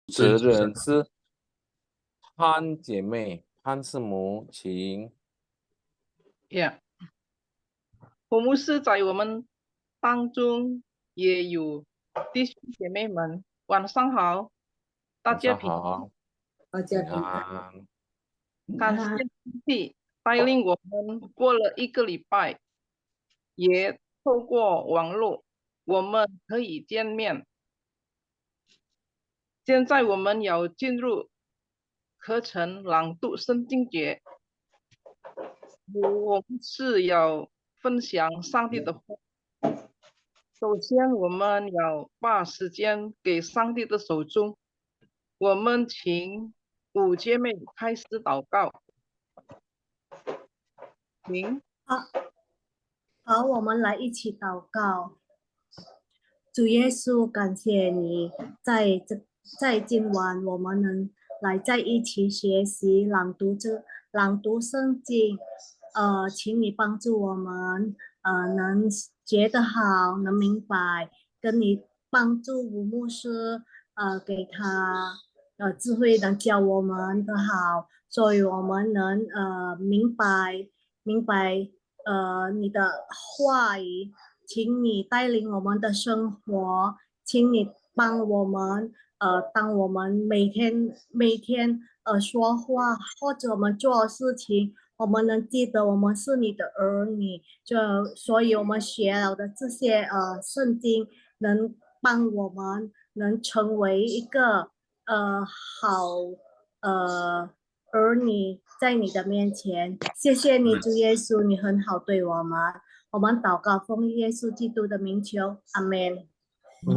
持人是潘姐妹，潘是母亲。Yeah，我牧师在我们当中也有弟兄姐妹们，晚上好，大晚上家平好，平安。感谢上帝带领我们过了一个礼拜，也透过网络我们可以见面。现在我们要进入课程朗读圣经节，我们是要分享上帝的话。首先，我们要把时间给上帝的手中。我们请五姐妹开始祷告。请好，我们来一起祷告。主耶稣，感谢你在今晚我们能来在一起学习朗读圣经。请你帮助我们，能学得好，能明白，跟你帮助吴牧师，给他智慧，能教我们的好，所以我们能明白你的话语。请你带领我们的生活，请你帮我们，当我们每天说话或者我们做事情，我们能记得我们是你的儿女，所以我们学了的这些圣经，能帮我们能成为一个好儿女在你的面前。谢谢你，主耶稣，你很好对我们。我们祷告，奉耶稣基督的名求，阿门。阿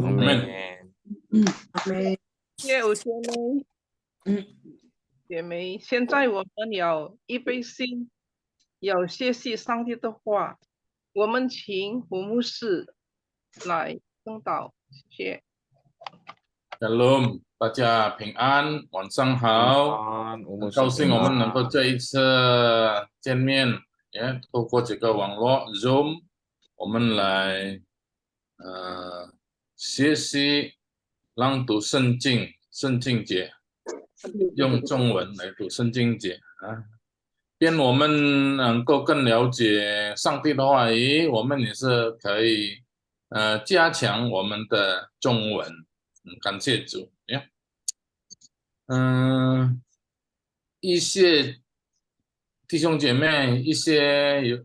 门。谢五姐妹，姐妹，现在我们要预备心，要学习上帝的话。我们请胡牧师来宣导，谢谢。Shalom，大家平安，晚上平好。安，我很们高兴我们能够这一次见面，也透过这个网络 Zoom，我们来学习朗读圣经节，用中文来读圣经节啊，便我们能够更了解上帝的话语，我们也是可以加强我们的中文。感谢主呀。一些弟兄姐妹，有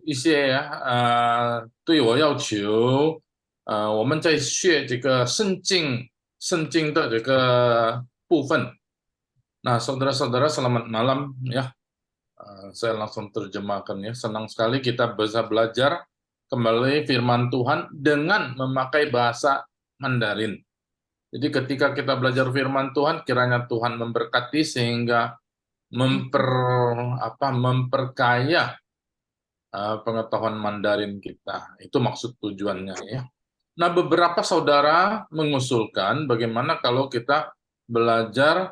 一些对我要求，我们在学这个圣经的这个部分。Nah, saudara-saudara, selamat malam ya. Saya langsung terjemahkan ya. Senang sekali kita bisa belajar kembali firman Tuhan dengan memakai bahasa Mandarin. Jadi ketika kita belajar firman Tuhan, kiranya Tuhan memberkati sehingga memperkaya pengetahuan Mandarin kita. Itu maksud tujuannya ya. Nah, beberapa saudara mengusulkan bagaimana kalau kita belajar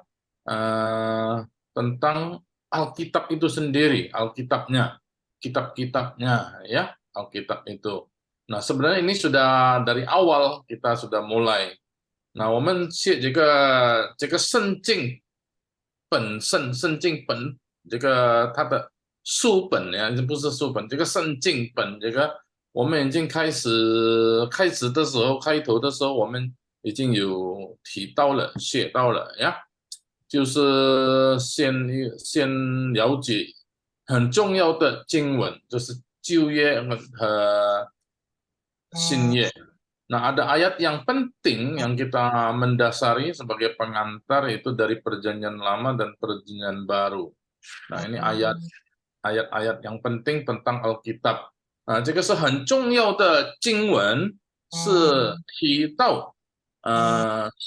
tentang Alkitab itu sendiri, Alkitabnya, kitab-kitabnya ya, Alkitab itu. Nah, sebenarnya ini sudah dari awal kita sudah mulai. 那我们写这个圣经本这个它的书本呀，不是书本，这个圣经本这个我们已经开始的时候，开头的时候我们已经有提到了，写到了呀，就是先了解很重要的经文，就是旧约和新约。Nah, ada ayat yang penting yang kita mendasari sebagai pengantar itu dari Perjanjian Lama dan Perjanjian Baru. Nah, ini ayat-ayat yang penting tentang Alkitab. 这个是很重要的经文，是提到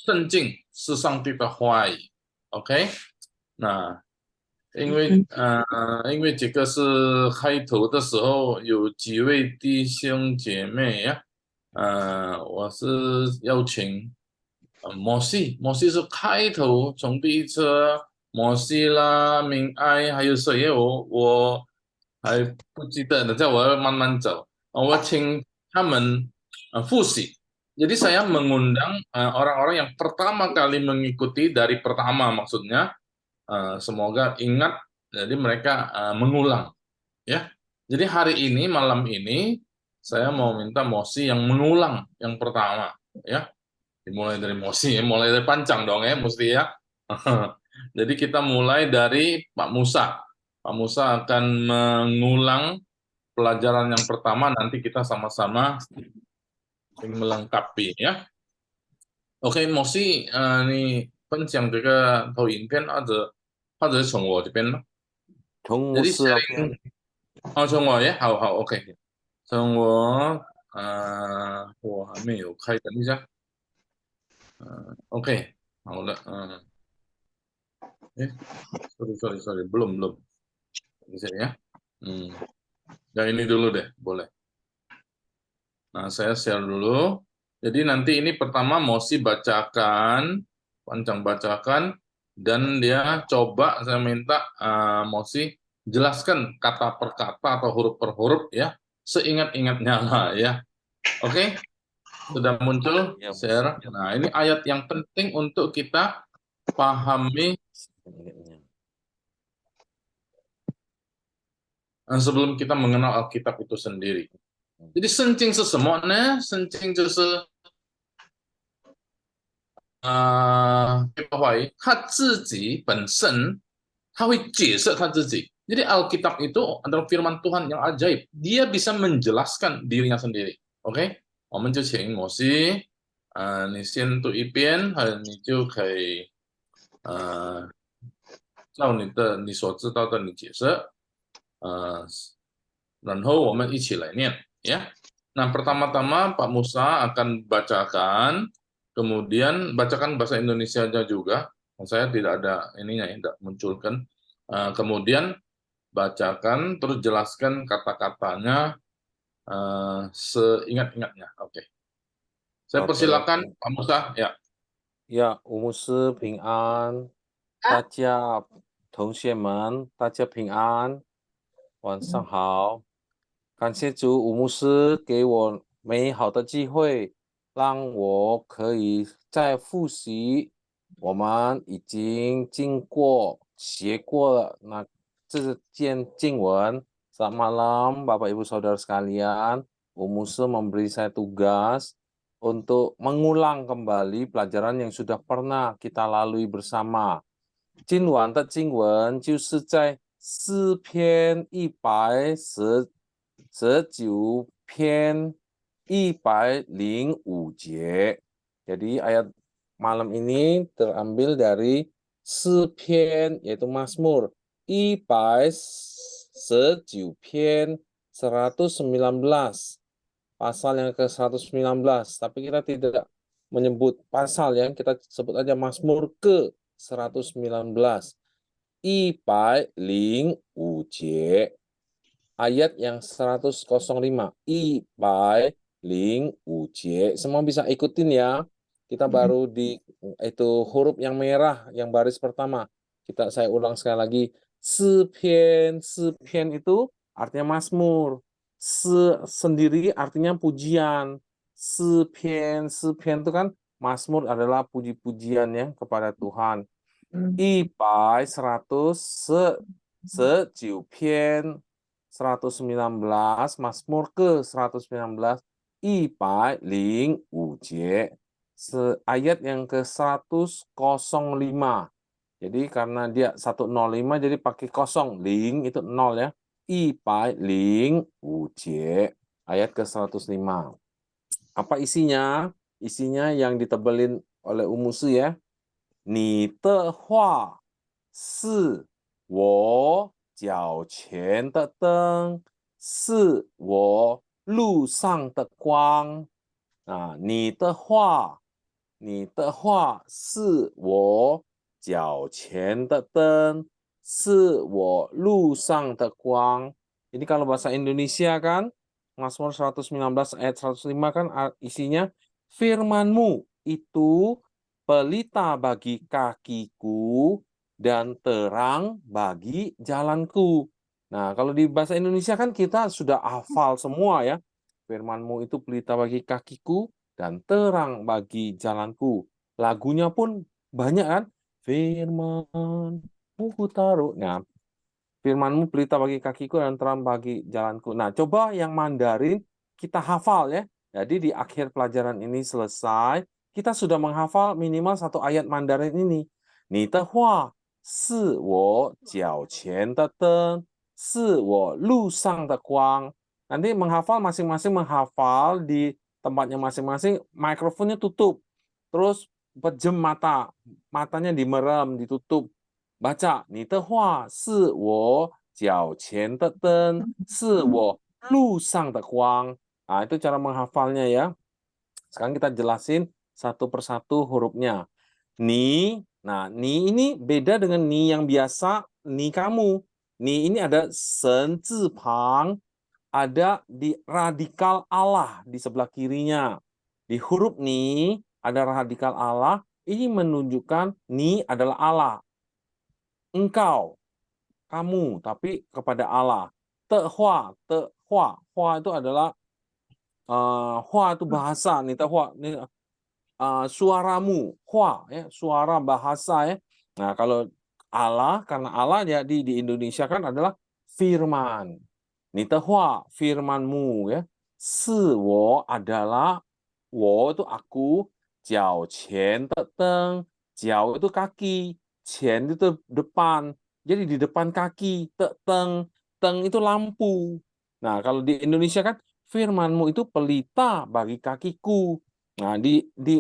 圣经是上帝的话语。OK， 那因为这个是开头的时候有几位弟兄姐妹呀。我是邀请摩西是开头，从第一次摩西啦、明爱还有谁，我还不记得，等下我要慢慢走。我请他们复习 Jadi saya mengundang orang-orang yang pertama kali mengikuti dari pertama, maksudnya semoga ingat, jadi mereka mengulang, ya. Jadi hari ini, malam ini, saya mau minta Mosi yang mengulang yang pertama, ya. Dimulai dari Mosi, ya. Mulai dari panjang dong ya, mesti ya. Jadi kita mulai dari Pak Musa. Pak Musa akan mengulang pelajaran yang pertama, nanti kita sama-sama melengkapi ya. OK，莫西，你分享这个投影片，或者是从我这边吗？从 Jadi 牧师那 sharing，边，从我呀，好，OK，从我，我还没有开，等一下，OK，好了，sorry， belum， 等一下ya，yang ini dulu deh, boleh. Nah, saya share dulu. Jadi nanti ini pertama Mosi bacakan, Panjang bacakan, dan dia coba, saya minta Mosi jelaskan kata per kata atau huruf per huruf ya, seingat-ingatnya lah ya. Oke, sudah muncul Ya, share. Nah, ini ayat yang penting untuk kita pahami sebelum kita mengenal Alkitab itu sendiri. Jadi 圣经是什么呢？圣经就是他自己本身他会解释他自己。Jadi Alkitab itu adalah firman Tuhan yang ajaib. Dia bisa menjelaskan dirinya sendiri. OK， 我们就请摩西，你先读一遍，你就可以照你所知道的你解释，然后我们一起来念ya. Nah, pertama-tama Pak Musa akan bacakan, kemudian bacakan bahasa Indonesianya juga. Saya tidak ada ininya ya, tidak munculkan. Kemudian bacakan, terus jelaskan kata-katanya seingat-ingatnya. Oke. Saya persilakan Pak Musa ya. 呀，吴牧师平安，大家同学们，大家平安，晚上好。感谢主，吴牧师给我美好的机会，让我可以再复习我们已经学过了这件经文。Selamat malam, Bapak Ibu Saudara sekalian.吴牧师 memberi saya tugas untuk mengulang kembali pelajaran yang sudah pernah kita lalui bersama. 今晚的经文就是在诗篇119篇105节. Jadi ayat malam ini terambil dari诗篇, yaitu Mazmur 119篇 119. Pasal yang ke-119, tapi kita tidak menyebut pasal yang kita sebut aja Mazmur ke-119. 105 节, ayat yang 105, 105 节. Semua bisa ikutin ya. Kita baru di itu huruf yang merah, yang baris pertama. Saya ulang sekali lagi. 诗篇itu artinya Mazmur. Sendiri artinya pujian. 诗篇 itu kan Mazmur adalah puji-pujian ya kepada Tuhan. 119 篇 119, Mazmur ke-119 105 节. Ayat yang ke-105. Jadi karena dia 105 jadi pakai kosong, ling itu 0 ya. 105 节, ayat ke-105. Apa isinya? Isinya yang ditebelin oleh Umusu ya. 你的话是我脚前的灯，是我路上的光。你的话是我脚前的灯，是我路上的光. Ini kalau bahasa Indonesia kan, Mazmur 119 ayat 105 kan isinya, firman-Mu itu pelita bagi kakiku dan terang bagi jalanku. Nah, kalau di bahasa Indonesia kan kita sudah hafal semua ya. Firman-Mu itu pelita bagi kakiku dan terang bagi jalanku. Lagunya pun banyak kan? Firman-Mu ku taruh. Nah, firman-Mu pelita bagi kakiku dan terang bagi jalanku. Nah, coba yang Mandarin kita hafal ya. Jadi di akhir pelajaran ini selesai, kita sudah menghafal minimal satu ayat Mandarin ini. 你的话是我脚前的灯，是我路上的光. Nanti menghafal masing-masing menghafal di tempatnya masing-masing, mikrofonnya tutup. Terus pejam mata, matanya dimerem, ditutup. Baca, 你的话是我脚前的灯，是我路上的光. Nah, itu cara menghafalnya ya. Sekarang kita jelasin satu persatu hurufnya. Ni, nah ni ini beda dengan ni yang biasa, ni kamu. Ni ini ada sen zi pang, ada di radikal Allah di sebelah kirinya. Di huruf ni ada radikal Allah, ini menunjukkan ni adalah Allah. Engkau, kamu, tapi kepada Allah. Tehua, hua itu adalah hua itu bahasa, nih tehua, nih suaramu, hua ya, suara bahasa ya. Nah, kalau Allah, karena Allah ya di Indonesia kan adalah firman. Nih tehua, firmanmu ya. Si wo adalah wo itu aku, jiao qian de deng, jiao itu kaki, qian itu depan. Jadi di depan kaki, teng, teng itu lampu. Nah, kalau di Indonesia kan firmanmu itu pelita bagi kakiku. Nah,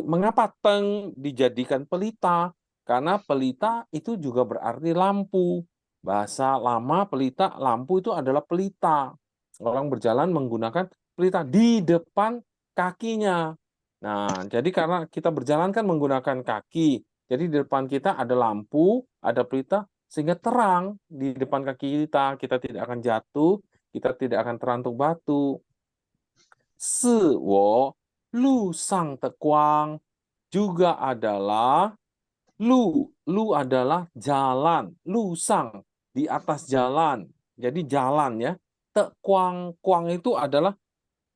mengapa teng dijadikan pelita? Karena pelita itu juga berarti lampu. Bahasa lama pelita, lampu itu adalah pelita. Orang berjalan menggunakan pelita di depan kakinya. Nah, jadi karena kita berjalan kan menggunakan kaki. Jadi di depan kita ada lampu, ada pelita, sehingga terang di depan kaki kita. Kita tidak akan jatuh, kita tidak akan terantuk batu. Si wo lu sang de guang juga adalah lu adalah jalan, lu sang di atas jalan. Jadi jalan ya. Te kuang itu adalah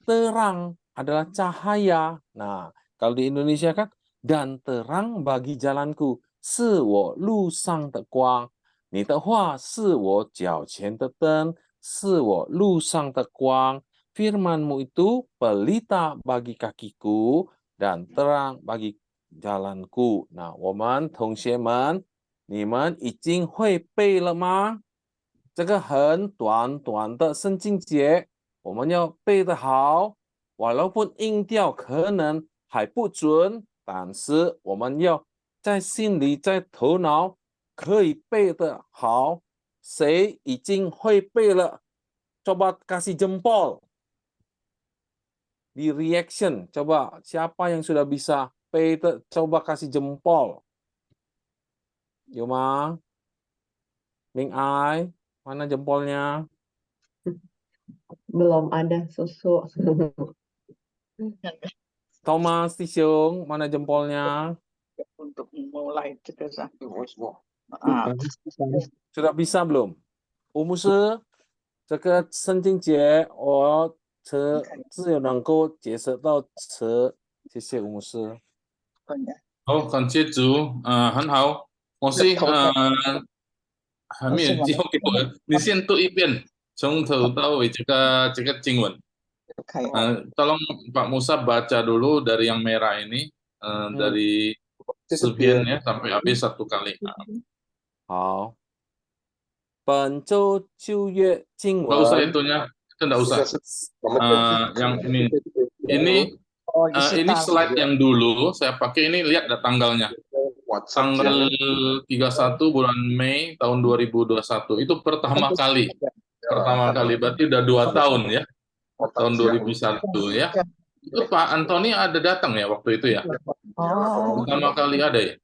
terang, adalah cahaya. Nah, kalau di Indonesia kan dan terang bagi jalanku. Si wo lu sang de guang. 你的话是我脚前的灯，是我路上的光. Firmanmu itu pelita bagi kakiku dan terang bagi jalanku. Nah, 我们同学们，你们已经会背了吗？这个很短短的圣经节，我们要背得好。walaupun 音调可能还不准，但是我们要在心里、在头脑可以背得好。谁已经会背了？coba kasih jempol di reaction. Coba siapa yang sudah bisa pay, coba kasih jempol. Yuma, Ming Ai, mana jempolnya? Belum ada susu. Thomas Tisiung, mana jempolnya? Untuk memulai cerita. Sudah bisa belum? 吴牧师，这个圣经节我只有能够解释到词，谢谢吴牧师。好，感谢主，很好。我是还没有交给我，你先读一遍，从头到尾这个经文。Tolong Pak Musa baca dulu dari yang merah ini, dari sepian ya sampai habis satu kali. 好，本周旧约经 Nggak usah 文， itunya, itu nggak usah. Yang ini slide yang dulu saya pakai ini, lihat ada tanggalnya. Tanggal 31 bulan Mei tahun 2021 itu pertama kali, berarti udah 2 tahun ya, tahun 2001 ya. Itu Pak Antoni ada datang ya waktu itu ya, pertama kali ada ya.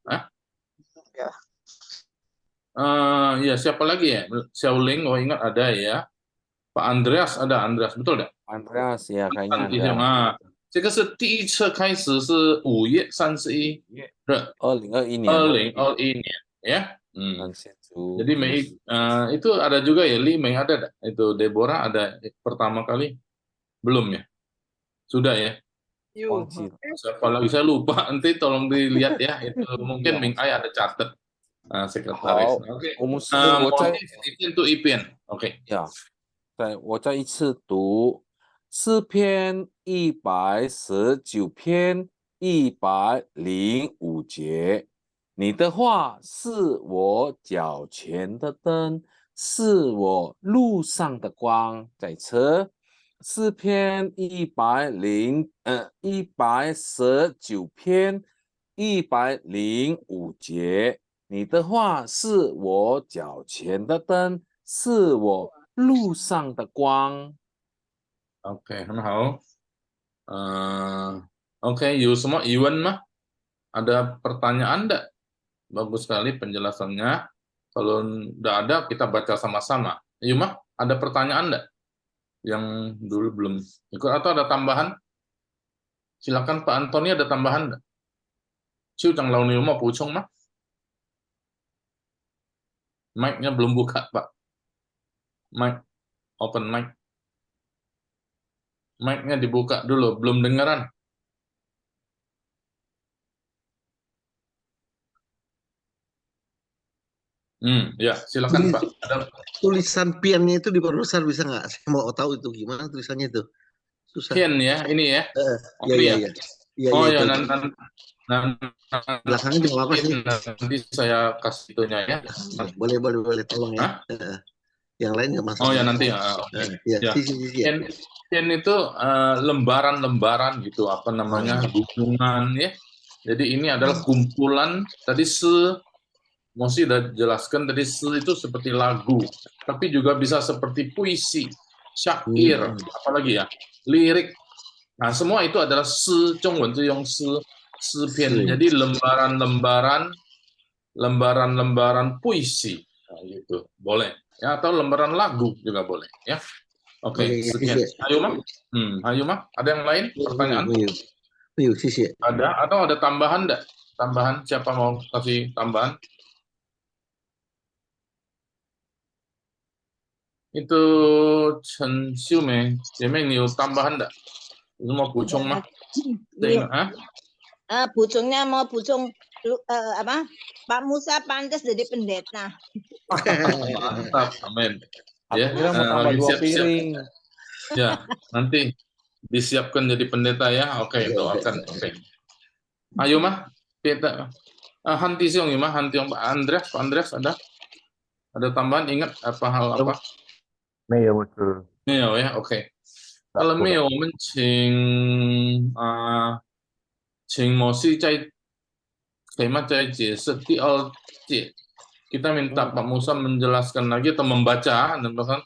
Ya siapa lagi ya? Xiaoling, oh ingat ada ya. Pak Andreas ada, Andreas betul nggak? Andreas ya kayaknya ada. 这个是第一次开始是5月31日2021年。2021年ya. Jadi Mei itu ada juga ya, Li Mei ada itu, Deborah ada pertama kali belum ya? Sudah ya? You. 忘记了。 Siapa lagi saya lupa, nanti tolong dilihat ya. Itu mungkin Ming Ai ada catat, sekretaris. 好， Oke. 我们是我再 Motif itu Ipin. Oke. 呀，我再一次读诗篇119篇105节，你的话是我脚前的灯，是我路上的光。再次，诗篇119篇105节，你的话是我脚前的灯，是我路上的光。 Oke,很好. Oke, you semua Iwan mah ada pertanyaan enggak? Bagus sekali penjelasannya. Kalau enggak ada, kita baca sama-sama. You mah ada pertanyaan enggak? Yang dulu belum ikut atau ada tambahan? Silakan Pak Antoni, ada tambahan enggak? Ciu Chang Lau Niu mau pucung mah? Mic-nya belum buka, Pak. Mic, open mic. Mic-nya dibuka dulu, belum dengeran. Ya, silakan Pak. Ada Tulisan piannya itu diperbesar bisa nggak? Saya mau tahu itu gimana tulisannya itu. Susah. Pian ya, ini ya. Iya, ini iya, ya. iya. Iya, Oh iya, ya, itu. Belakangnya juga apa sih? nanti saya kasih itunya ya. Boleh, tolong ya. Yang lain nggak masalah. Oh ya nanti ya. Oke. Ya, Ya. sisi. Pian itu lembaran-lembaran gitu, apa namanya, gunungan ya. Jadi ini adalah kumpulan tadi Mosi udah jelaskan tadi itu seperti lagu, tapi juga bisa seperti puisi, syair, apalagi ya, lirik. Nah, semua itu adalah Zhongwen Zhiyong pian. Jadi lembaran puisi. Nah, gitu. Boleh. Ya, atau lembaran lagu juga boleh, ya. Oke, sekian. Ayo, Mah. Ada yang lain pertanyaan? Ada atau ada tambahan enggak? Tambahan, siapa mau kasih tambahan? Itu Chen Xiumei, Mei, you tambahan enggak? Lu mau pucung mah? Pucungnya mau pucung apa? Pak Musa pantas jadi pendeta. Mantap, amin. Ya, Kira mau tambah 2 siap-siap. piring. Ya, nanti disiapkan jadi pendeta ya. Oke, doakan. Oke. Ayo mah, kita Hanti Siong mah, Hanti Pak Andreas ada tambahan, ingat apa hal apa? 没有是 Meo ya, oke. Kalau Meo, 我们请某系在khidmat在解释第二节. Kita minta Pak Musa menjelaskan lagi atau membaca dan bahkan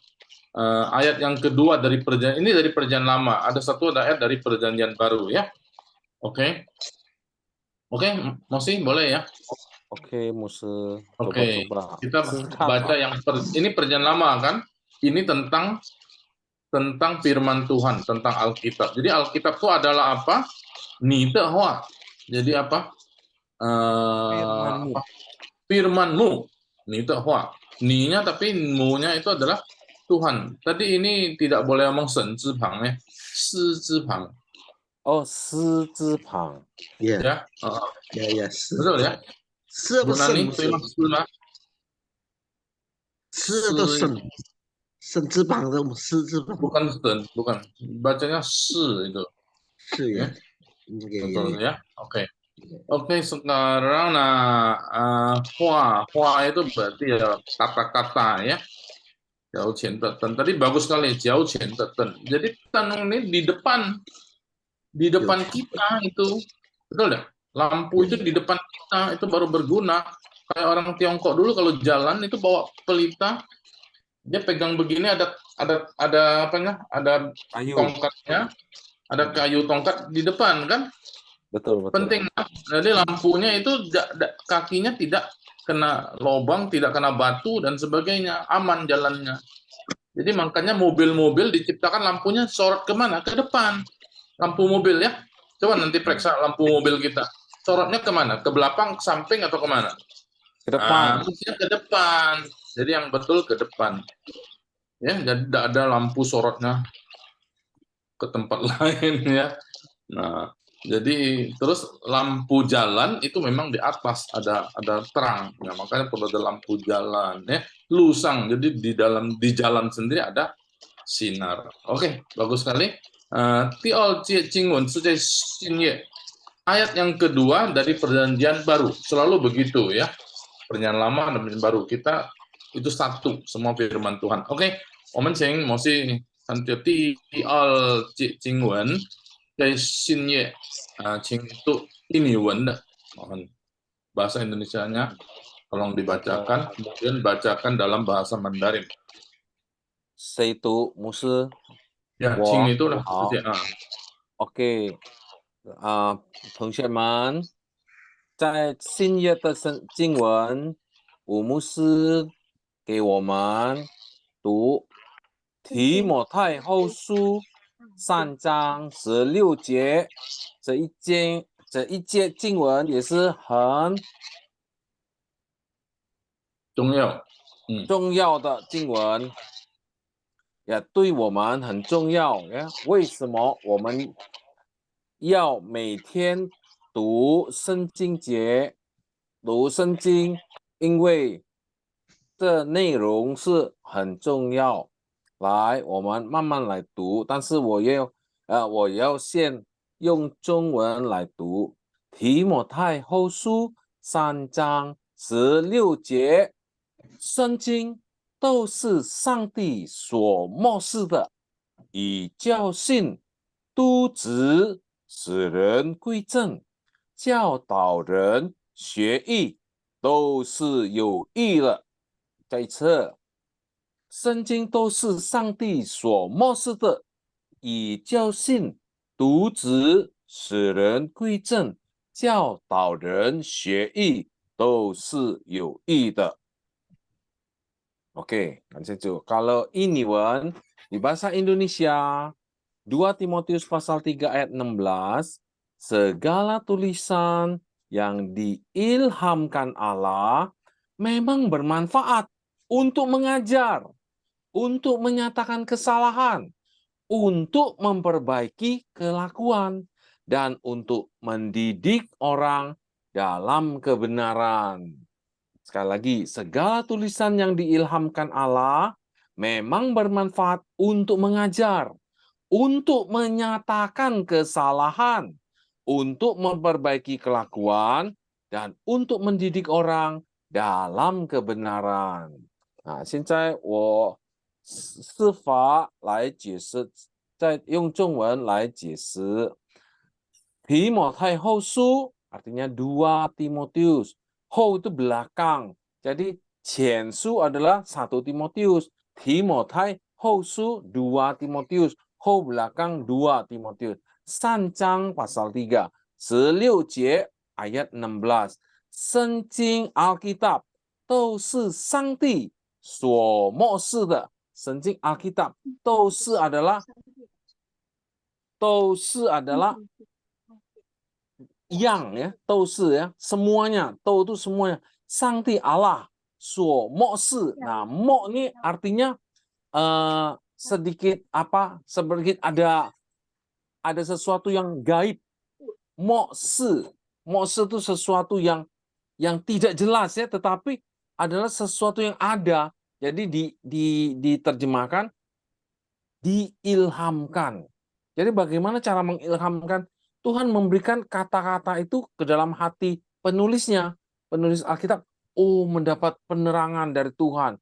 ayat yang kedua dari perjanjian ini, dari perjanjian lama. Ada satu ayat dari perjanjian baru ya. Oke, Mosi boleh ya. Oke, Musa. Oke, Coba. kita baca yang ini perjanjian lama kan. Ini tentang firman Tuhan, tentang Alkitab. Jadi Alkitab itu adalah apa? Ni de hua. Jadi apa? Firmanmu. Ni de hua. Ni-nya tapi mu-nya itu adalah Tuhan. Tadi ini tidak boleh ngomong sen zhi pang ya. Si zhi pang. Oh, si zhi pang. Ya. Ya. Betul ya? Nani, atau sen? Sen字旁的si字旁 bukan sen, bukan. Bacanya si itu. Si ya. Betul ya. Oke, sekarang hua itu berarti ya kata-kata ya. Jauh cinta-ten. Tadi bagus sekali, jauh cinta-ten. Jadi tanung ini di depan kita itu. Betul ya? Lampu itu di depan kita itu baru berguna. Kayak orang Tiongkok dulu kalau jalan itu bawa pelita, dia pegang begini, ada apanya? Ada Kayu. tongkatnya, ada kayu tongkat di depan kan? Betul. Penting. Jadi lampunya itu kakinya tidak kena lubang, tidak kena batu dan sebagainya, aman jalannya. Jadi makanya mobil-mobil diciptakan lampunya sorot kemana? Ke depan. Lampu mobil ya. Coba nanti periksa lampu mobil kita. Sorotnya kemana? Ke belakang, ke samping, atau kemana? Ke depan. Ke depan. Jadi yang betul ke depan. Ya, jadi tidak ada lampu sorotnya ke tempat lain ya. Nah, Jadi terus lampu jalan itu memang di atas ada terang, ya, makanya perlu ada lampu jalan. Ya. Lusang, jadi di jalan sendiri ada sinar. Oke, bagus sekali. Tiol Jie Jingwen Sujai Xinye. Ayat yang kedua dari perjanjian baru, selalu begitu ya. Perjanjian lama dan perjanjian baru kita itu satu semua firman Tuhan. Oke, 我们请摩西看这第二节经文，在新约请读印尼文的，mohon bahasa Indonesianya tolong dibacakan, kemudian bacakan dalam bahasa Mandarin. 谁读？牧师，Ya, 我请你读了，好直接啊。 ，OK，同学们，在新约的经文，吴牧师给我们读提摩太后书3章16节，这一节经文也是很重要的经文，也对我们很重要。为什么我们要每天读圣经节、读圣经？因为这内容是很重要。来，我们慢慢来读，但是我要先用中文来读。提摩太后书3章16节，圣经都是上帝所默示的，以教训、督职、使人归正、教导人学艺，都是有益的。再一次，圣经都是上帝所默示的，以教训、督职、使人归正、教导人学艺，都是有益的。Oke, lanjut. Kalau ini Wan, di bahasa Indonesia, 2 Timotius pasal 3 ayat 16, segala tulisan yang diilhamkan Allah memang bermanfaat untuk mengajar, untuk menyatakan kesalahan, untuk memperbaiki kelakuan, dan untuk mendidik orang dalam kebenaran. Sekali lagi, segala tulisan yang diilhamkan Allah memang bermanfaat untuk mengajar, untuk menyatakan kesalahan, untuk memperbaiki kelakuan, dan untuk mendidik orang dalam kebenaran. 现在我试法来解释，再用中文来解释。提摩太后书 artinya 2 Timotius. Ho itu belakang. Jadi Ciensu adalah 1 Timotius. Timotai Hosu 2 Timotius. Ho belakang 2 Timotius. Sancang pasal 3. 16节 ayat 16. 圣经 Alkitab 都是上帝所默示的。圣经 Alkitab 都是 adalah yang ya, 都是 ya, semuanya, 都 itu semuanya. Sangti Allah, so mo se. Nah, mo ini artinya sedikit ada sesuatu yang gaib. Mo se itu sesuatu yang tidak jelas ya, tetapi adalah sesuatu yang ada. Jadi diterjemahkan diilhamkan. Jadi bagaimana cara mengilhamkan? Tuhan memberikan kata-kata itu ke dalam hati penulisnya. Penulis Alkitab, mendapat penerangan dari Tuhan.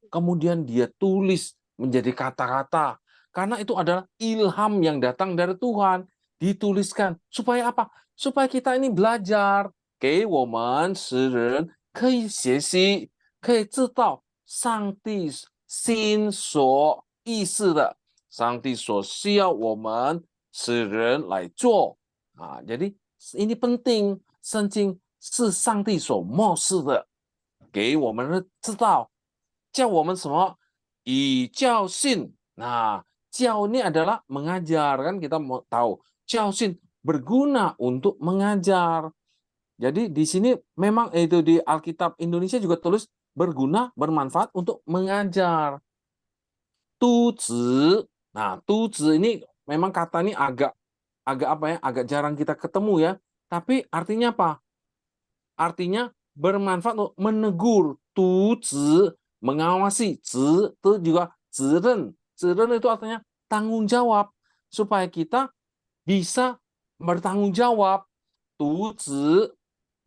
Kemudian dia tulis menjadi kata-kata. Karena itu adalah ilham yang datang dari Tuhan. Dituliskan. Supaya apa? Supaya kita ini belajar. 给我们使人可以学习，可以知道上帝心所意思的，上帝所需要我们使人来做jadi ini penting，圣经是上帝所默示的，给我们知道，叫我们什么？以教训。Nah, 教 ini adalah mengajar, kan kita mau tahu. 教训 berguna untuk mengajar. Jadi di sini memang itu di Alkitab Indonesia juga tulis berguna, bermanfaat untuk mengajar. Tuzi. Nah, tuzi ini memang kata ini agak agak jarang kita ketemu ya. Tapi artinya apa? Artinya bermanfaat untuk menegur, tuzi, mengawasi, zi itu juga zeren. Zeren itu artinya tanggung jawab supaya kita bisa bertanggung jawab. Tuzi.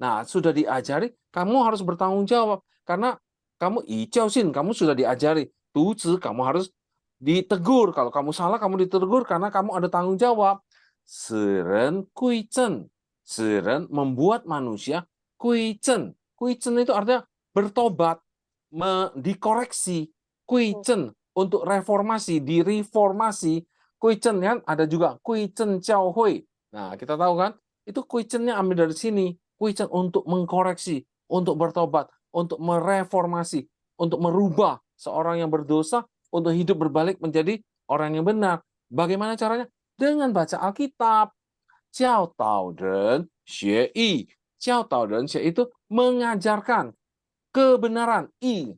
Nah, sudah diajari kamu harus bertanggung jawab karena kamu kamu sudah diajari. Tuzi, kamu harus ditegur. Kalau kamu salah, kamu ditegur karena kamu ada tanggung jawab. Seren kuicen. Seren membuat manusia kuicen. Kuicen itu artinya bertobat, dikoreksi. Kuicen untuk reformasi, direformasi. Kuicen kan ada juga kuicen Xiao Hui. Nah, kita tahu kan, itu kuicennya ambil dari sini. Kuicen untuk mengkoreksi, untuk bertobat, untuk mereformasi, untuk merubah seorang yang berdosa untuk hidup berbalik menjadi orang yang benar. Bagaimana caranya? Dengan baca Alkitab. Jiao Dao Ren Xue Yi. Jiao Dao Ren Xue itu mengajarkan kebenaran. I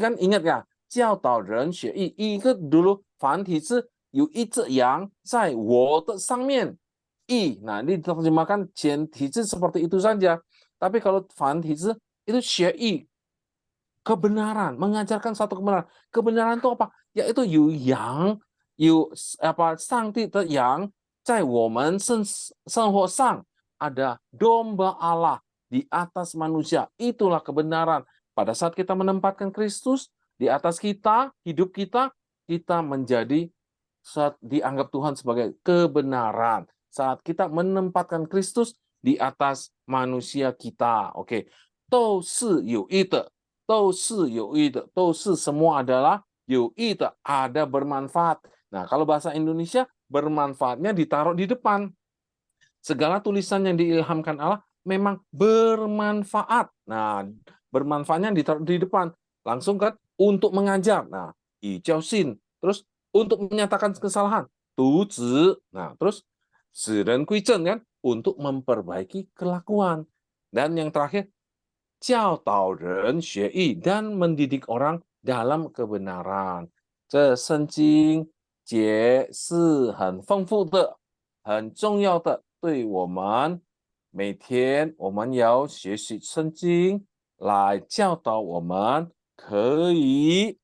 kan ingat ya? Jiao Dao Ren Xue Yi. I itu dulu Fan Ti Zhi yu yi zhi yang zai wo de sang mian. I. Nah, ini diterjemahkan Jian Ti Zhi seperti itu saja. Tapi kalau Fan Ti Zhi itu Xue Yi. Kebenaran, mengajarkan satu kebenaran. Kebenaran itu apa? Yaitu yu yang, Sangti de yang, zai women senghuo sang, ada domba Allah di atas manusia. Itulah kebenaran. Pada saat kita menempatkan Kristus di atas kita, hidup kita, kita menjadi dianggap Tuhan sebagai kebenaran. Saat kita menempatkan Kristus di atas manusia kita. Oke. 都是有益的 都是有益的 都是 semua adalah 有益的 ada bermanfaat. Nah, kalau bahasa Indonesia bermanfaatnya ditaruh di depan. Segala tulisan yang diilhamkan Allah memang bermanfaat. Nah, bermanfaatnya ditaruh di depan. Langsung kan untuk mengajar. Nah, ijiaoxin. Terus untuk menyatakan kesalahan. Tuzi. Nah, terus siren kuizhen kan untuk memperbaiki kelakuan. Dan yang terakhir 教导人学艺 dan mendidik orang dalam kebenaran. 这圣经解是很丰富的，很重要的，对我们每天我们要学习圣经来教导我们，可以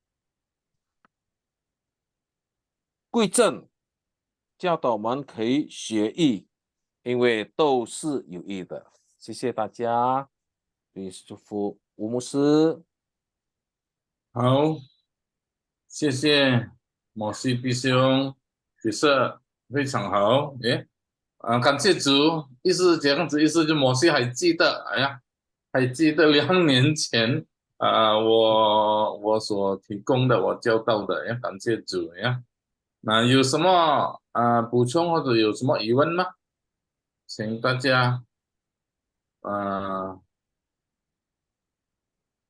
归正，教导我们可以学艺，因为都是有益的。谢谢大家。祝福吴牧师。好，谢谢摩西弟兄，角色非常好，感谢主，意思这样子，意思就摩西还记得，哎呀，还记得2年前我所提供的，我教到的，感谢主呀。那有什么补充或者有什么疑问吗？请大家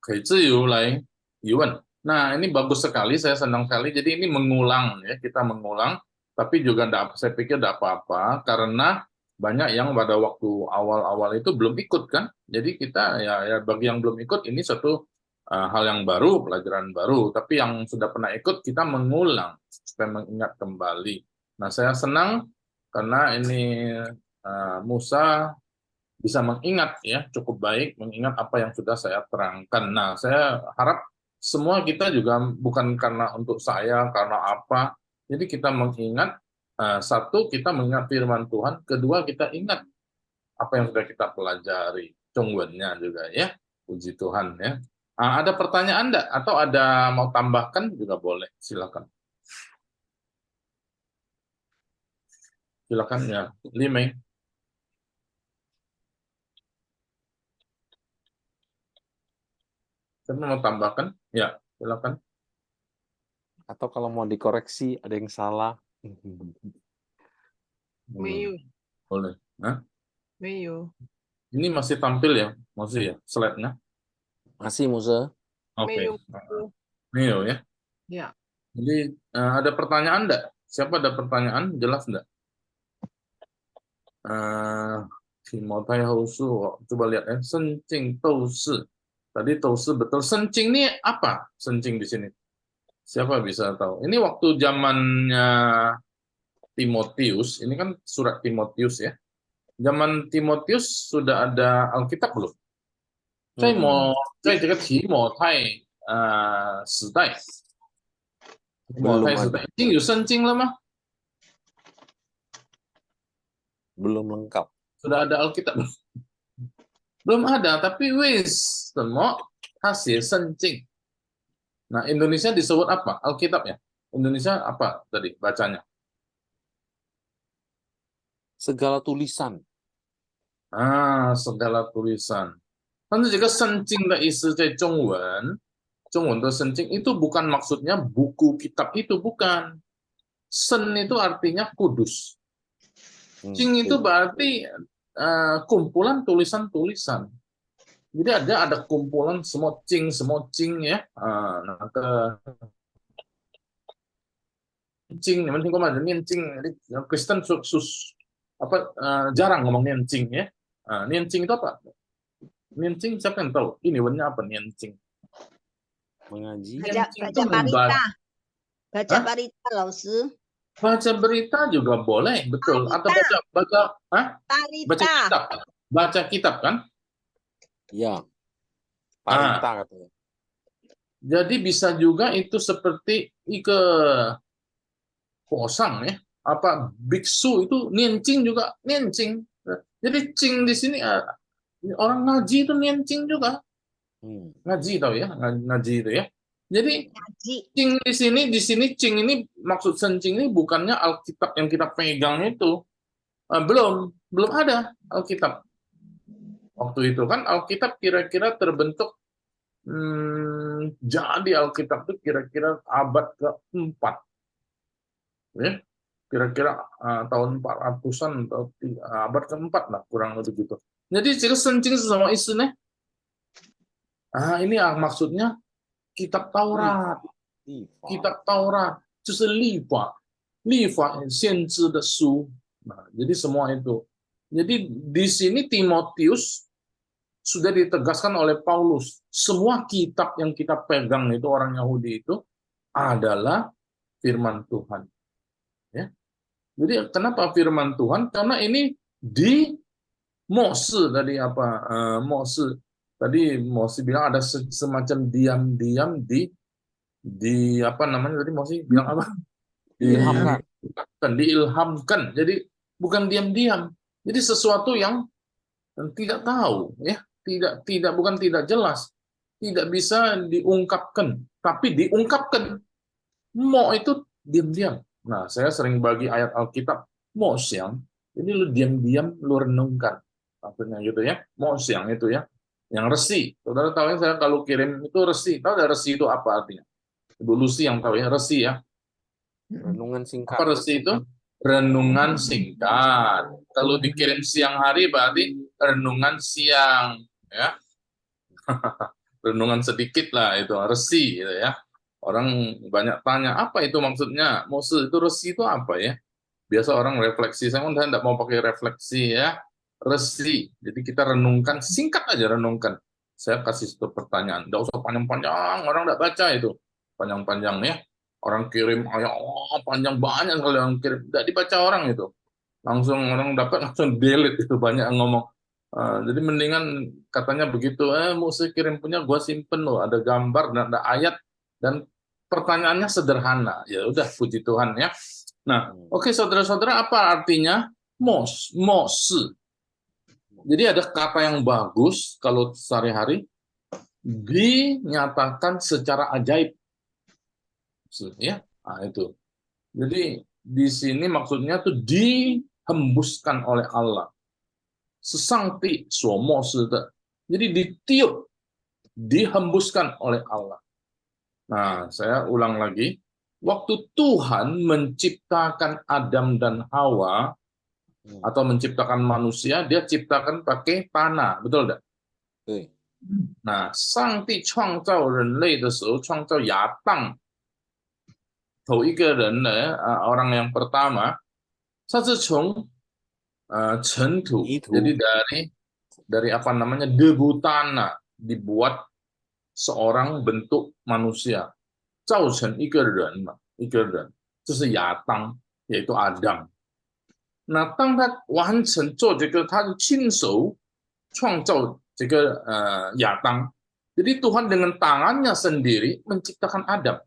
可以自由来疑问。Nah, ini bagus sekali, saya senang sekali. Jadi ini mengulang ya, kita mengulang, tapi juga saya pikir tidak apa-apa karena banyak yang pada waktu awal-awal itu belum ikut kan. Jadi kita ya bagi yang belum ikut ini satu hal yang baru, pelajaran baru. Tapi yang sudah pernah ikut kita mengulang supaya mengingat kembali. Nah, saya senang karena ini Musa bisa mengingat ya, cukup baik mengingat apa yang sudah saya terangkan. Nah, saya harap semua kita juga bukan karena untuk saya, karena apa. Jadi kita mengingat, satu, kita mengingat firman Tuhan, kedua, kita ingat apa yang sudah kita pelajari, cungwennya juga ya, puji Tuhan ya. Ada pertanyaan enggak? Atau ada mau tambahkan juga boleh, silakan. Silakan ya, Limei. Siapa mau tambahkan? Ya, silakan. Atau kalau mau dikoreksi, ada yang salah. 没有， Boleh. Hah? 没有， Ini masih tampil ya, masih ya, slide-nya. Masih, Musa. 没 Oke. 有， Neo ya. ya. Jadi ada pertanyaan enggak? Siapa ada pertanyaan? Jelas enggak? Timothy Housu, coba lihat ya. Sencing Tousi. Tadi Tousi betul. Sencing ini apa? Sencing di sini. Siapa bisa tahu? Ini waktu zamannya Timotius, ini kan surat Timotius ya. Zaman Timotius sudah ada Alkitab belum? 在这个提摩太时代，提摩太时代已经有圣经了吗？ Belum lengkap. Sudah ada Alkitab belum? Belum ada, tapi wis semua hasil senjing. Nah, Indonesia disebut apa? Alkitab ya? Indonesia apa tadi bacanya? Segala tulisan. Segala tulisan. 但是这个圣经的意思在中文的圣经 itu bukan maksudnya buku kitab itu, bukan. Sen itu artinya kudus. Jing itu berarti kumpulan tulisan-tulisan. Jadi ada kumpulan semua jing ya. Jing, yang penting kok ada jing. Kristen jarang ngomong niancing ya. Niancing itu apa? Niancing siapa yang tahu? Ini warnanya apa niancing? Mengaji. Baca berita. Baca berita, Laosu. Baca berita juga boleh, betul. Atau baca kitab. Baca kitab kan? Ya. Parita katanya. Jadi bisa juga itu seperti kosang ya. Apa biksu itu niancing juga, niancing. Jadi cing di sini orang ngaji itu niancing juga. Ngaji tahu ya, ngaji itu ya. Jadi cing di sini cing ini maksud sencing ini bukannya Alkitab yang kita pegang itu. Belum ada Alkitab. Waktu itu kan Alkitab kira-kira terbentuk jadi Alkitab itu kira-kira abad ke-4. Ya. Kira-kira tahun 400-an atau abad ke-4 lah kurang lebih gitu. Jadi ciri sencing sama isinya. Ini maksudnya kitab Taurat. Kitab Taurat, 就是律法 限制的书. Nah, jadi semua itu. Jadi di sini Timotius sudah ditegaskan oleh Paulus, semua kitab yang kita pegang itu orang Yahudi itu adalah firman Tuhan. Ya. Jadi kenapa firman Tuhan? Karena ini di Mose tadi Mose tadi Mose bilang ada semacam diam-diam di apa namanya tadi Mose bilang apa? Diilhamkan. Jadi bukan diam-diam. Jadi sesuatu yang tidak tahu ya, bukan tidak jelas, tidak bisa diungkapkan, tapi diungkapkan. Mo itu diam-diam. Nah, saya sering bagi ayat Alkitab mo siang. Ini lu diam-diam lu renungkan. Maksudnya gitu ya. Mo siang itu ya. Yang resi. Saudara tahu ya, saya kalau kirim itu resi. Tahu ada resi itu apa artinya? Ibu Lucy yang tahu ya, resi ya. Renungan singkat. Apa resi itu? Renungan singkat. Kalau dikirim siang hari berarti renungan siang ya. Renungan sedikit lah itu resi gitu ya. Orang banyak tanya apa itu maksudnya? Mose itu resi itu apa ya? Biasa orang refleksi, saya tidak mau pakai refleksi ya. Resi. Jadi kita renungkan singkat aja renungkan. Saya kasih satu pertanyaan. Tidak usah panjang-panjang, orang tidak baca itu. Panjang-panjang ya. Orang kirim ayat panjang banyak kalau yang kirim tidak dibaca orang itu. Langsung orang dapat langsung delete itu banyak yang ngomong. Jadi mendingan katanya begitu. Mose kirim punya gua simpen loh. Ada gambar dan ada ayat dan pertanyaannya sederhana. Ya udah puji Tuhan ya. Nah, oke saudara-saudara apa artinya Mose? Jadi ada kata yang bagus kalau sehari-hari dinyatakan secara ajaib. Ya, nah, itu. Jadi di sini maksudnya tuh dihembuskan oleh Allah. Sesangti suamo sede. Jadi ditiup, dihembuskan oleh Allah. Nah, saya ulang lagi. Waktu Tuhan menciptakan Adam dan Hawa atau menciptakan manusia, dia ciptakan pakai tanah, betul enggak? Nah, 上帝创造人类的时候，创造亚当。头一个人呢，orang yang pertama, 他是从尘土, jadi dari apa namanya debu tanah dibuat seorang bentuk manusia, 造成一个人嘛，一个人，这是亚当。yaitu Adam. 那当他完成做这个，他亲手创造这个亚当。Jadi Tuhan dengan tangannya sendiri menciptakan Adam.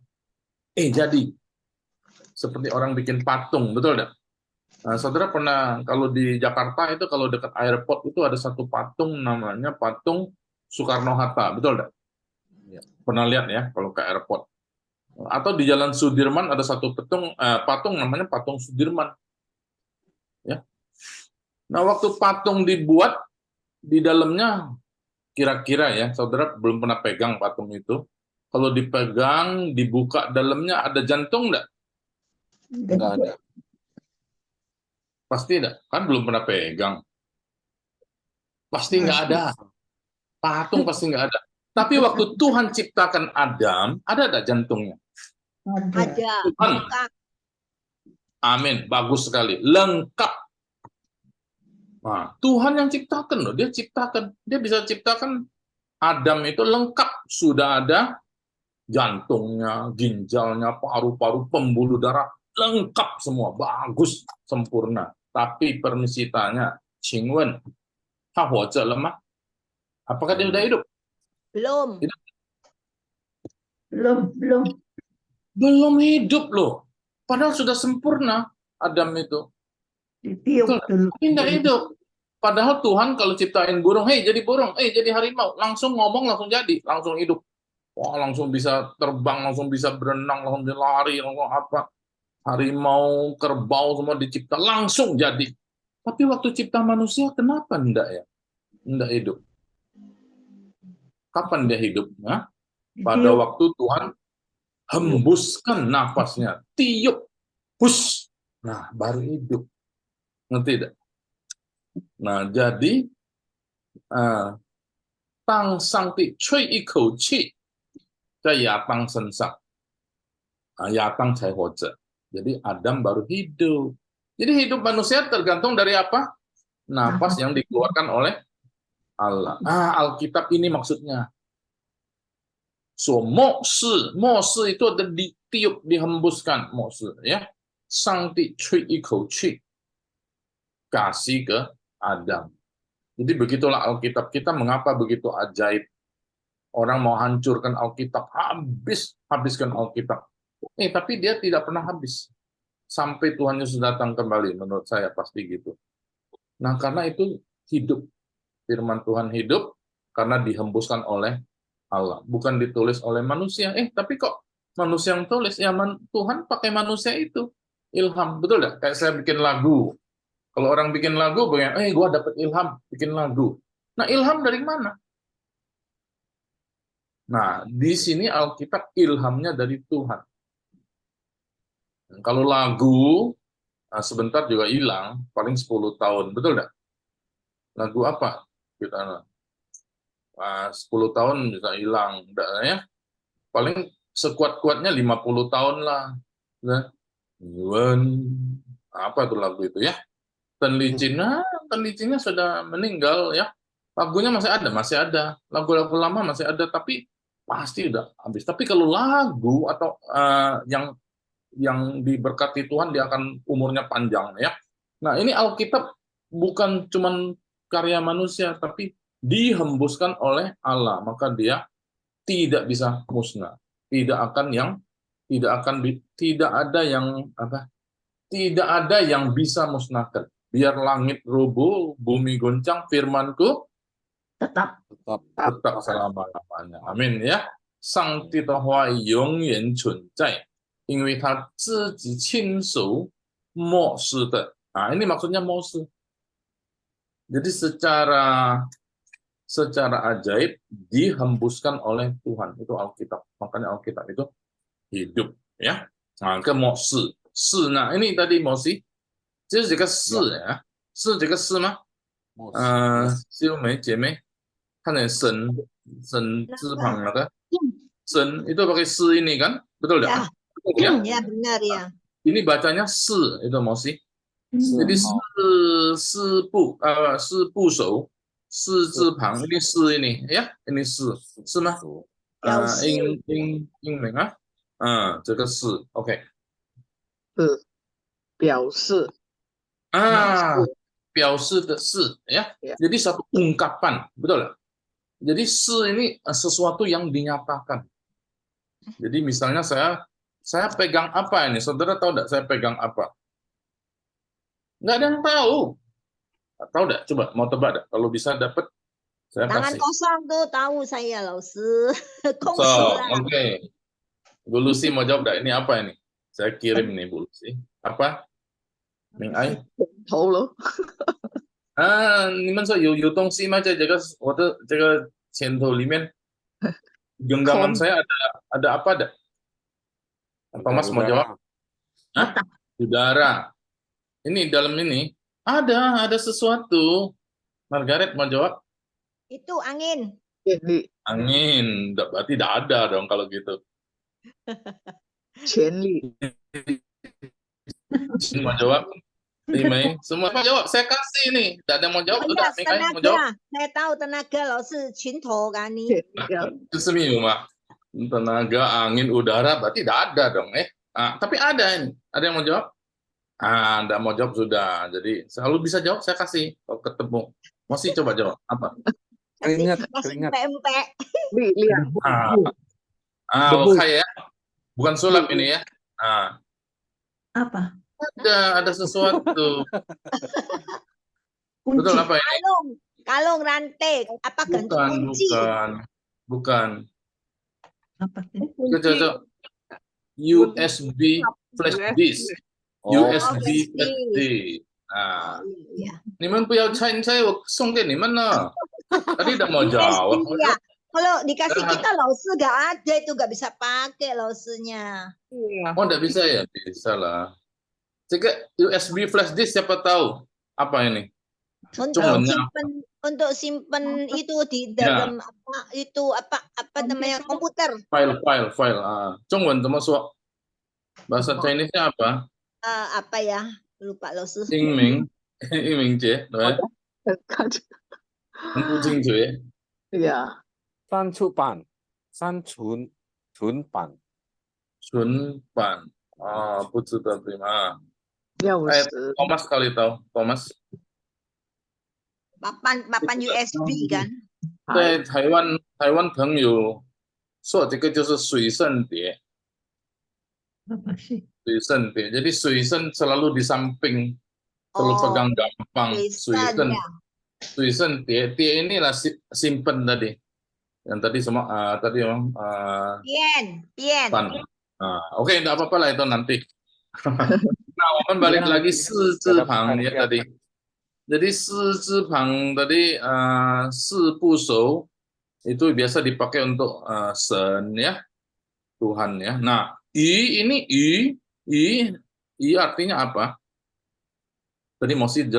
Jadi seperti orang bikin patung, betul tidak? Nah, saudara pernah kalau di Jakarta itu kalau dekat airport itu ada satu patung namanya patung Soekarno-Hatta, betul tidak? Ya. Pernah lihat ya kalau ke airport. Atau di Jalan Sudirman ada satu patung namanya patung Sudirman. Ya. Nah, waktu patung dibuat di dalamnya kira-kira ya, saudara belum pernah pegang patung itu. Kalau dipegang, dibuka dalamnya ada jantung enggak? Enggak ada. Pasti enggak? Kan belum pernah pegang. Pasti enggak ada. Patung pasti enggak ada. Tapi waktu Tuhan ciptakan Adam, ada enggak jantungnya? Ada. Tuhan. Lengkap. Amin, bagus sekali. Lengkap. Nah, Tuhan yang ciptakan loh, dia ciptakan. Dia bisa ciptakan Adam itu lengkap. Sudah ada jantungnya, ginjalnya, paru-paru, pembuluh darah, lengkap semua, bagus, sempurna. Tapi permisi tanya, Qingwen, apakah dia sudah hidup? Belum. Belum hidup loh. Padahal sudah sempurna Adam itu. Tapi tidak hidup. Padahal Tuhan kalau ciptain burung, hei jadi burung, jadi harimau, langsung ngomong, langsung jadi, langsung hidup. Wah, langsung bisa terbang, langsung bisa berenang, langsung bisa lari, langsung apa. Harimau, kerbau, semua dicipta, langsung jadi. Tapi waktu cipta manusia, kenapa enggak ya? Enggak hidup. Kapan dia hidup? Nah, pada waktu Tuhan hembuskan nafasnya, tiup, hus. Nah, baru hidup. Ngerti tidak? Nah, jadi, tang sang ti cui ikou qi, 在亚当身上，亚当才活着。Jadi Adam baru hidup. Jadi hidup manusia tergantung dari apa? Napas yang dikeluarkan oleh Allah. Alkitab ini maksudnya. So, mo si itu ada ditiup, dihembuskan, mo si, ya. Sangti cui ikou qi, kasih ke Adam. Jadi begitulah Alkitab kita, mengapa begitu ajaib. Orang mau hancurkan Alkitab, habiskan Alkitab. Tapi dia tidak pernah habis. Sampai Tuhan Yesus datang kembali, menurut saya pasti gitu. Nah, karena itu hidup. Firman Tuhan hidup, karena dihembuskan oleh Allah. Bukan ditulis oleh manusia. Tapi kok manusia yang tulis? Ya, Tuhan pakai manusia itu. Ilham, betul nggak? Kayak saya bikin lagu. Kalau orang bikin lagu, gue dapet ilham, bikin lagu. Nah, ilham dari mana? Nah, di sini Alkitab ilhamnya dari Tuhan. Kalau lagu, sebentar juga hilang, paling 10 tahun. Betul nggak? Lagu apa? Kita 10 tahun bisa hilang. Ya? Paling sekuat-kuatnya 50 tahun lah. Nah, apa itu lagu itu ya? Tan Licinnya sudah meninggal ya. Lagunya masih ada. Lagu-lagu lama masih ada, tapi pasti udah habis. Tapi kalau lagu atau yang diberkati Tuhan, dia akan umurnya panjang ya. Nah, ini Alkitab bukan cuman karya manusia, tapi dihembuskan oleh Allah, maka dia tidak bisa musnah. Tidak ada yang bisa musnahkan. Biar langit roboh, bumi goncang, firmanku tetap selama-lamanya. Amin ya. Sang Ti de Hua Yongyan Cunzai, 因为他自己亲手漠视的. Nah, ini maksudnya mose. Jadi secara ajaib dihembuskan oleh Tuhan. Itu Alkitab. Makanya Alkitab itu hidup ya. Nah, ke mose. Nah, ini tadi mose. 这是几个是呀？是这个是吗？师兄妹姐妹，看见神字旁那个神itu pakai si ini kan, betul tidak? Ya, ya benar ya. Ini bacanya si itu mosi. Jadi si部首si字旁ini si ini ya, ini si吗？英文啊，这个是 OK。表示 Ah, 表示的是ya. Ya. Jadi satu ungkapan, betul nggak? Jadi ini sesuatu yang dinyatakan. Jadi misalnya saya pegang apa ini? Saudara tahu nggak saya pegang apa? Nggak ada yang tahu. Tahu nggak? Coba mau tebak nggak? Kalau bisa dapat, saya Tangan kasih. kosong tuh tahu saya, Laosi. So, Kongsi lah. oke. Bu Lucy mau jawab nggak? Ini apa ini? Saya kirim nih Bu Lucy. Apa? Ming Ai? 头咯，你们说有东西吗？在我的这个前头里面，genggaman saya ada apa ada? Thomas mau jawab? Hah? Udara. Ini dalam ini ada sesuatu. Margaret mau jawab? Itu angin. 电力、 Angin. Berarti tidak ada dong kalau gitu. 潜力、 Mau jawab? Mei, semua mau jawab. Saya kasih nih. Tidak ada yang mau jawab. Oh Udah, iya, Mei mau jawab. tenaga. Saya tahu tenaga, Laosi. Cinta kan nih. 电力 Itu semua. Tenaga, angin, udara. Berarti tidak ada dong. Tapi ada ini. Ada yang mau jawab? Anda mau jawab sudah. Jadi selalu bisa jawab. Saya kasih. Kalau ketemu. Masih coba jawab. Apa? Keringat, Masih keringat. empek-empek. 力量、 Oh, kayak bukan sulap ini ya. Apa? Ada sesuatu. Betul apa ini? Kalung rantai. Apa gantung kunci? Bukan. Apa? Coba. USB flash disk. USB flash disk. Iya. 你们不要猜，我送给你们了。Tadi udah mau jawab. USB ya. Kalau dikasih kita Laosi nggak ada itu, nggak bisa pakai Laosinya. Oh, nggak bisa ya? Bisa lah. Cek USB flash disk siapa tahu apa ini? Untuk simpen itu di dalam apa namanya komputer. File. 中文怎么说? Bahasa Chinese-nya apa? Apa ya? Lupa Laosi. 英明姐，对，很不清楚耶。呀，删除版，删存版。存版不知道对吗？钥匙、 Thomas kali tahu, Thomas. Papan USB kan? 在台湾朋友说这个就是水圣碟， Apa sih? 水圣碟。Jadi 水圣 selalu di samping, selalu pegang gampang. 水圣碟inilah simpen tadi. Yang tadi semua tadi memang Pian. Oke, enggak apa-apa lah itu nanti. Nah, Oman balik lagi 四字旁 ya tadi. Jadi 四字旁 tadi 四部首 itu biasa dipakai untuk Sen ya, Tuhan ya. Nah, ini i artinya apa? Tadi masih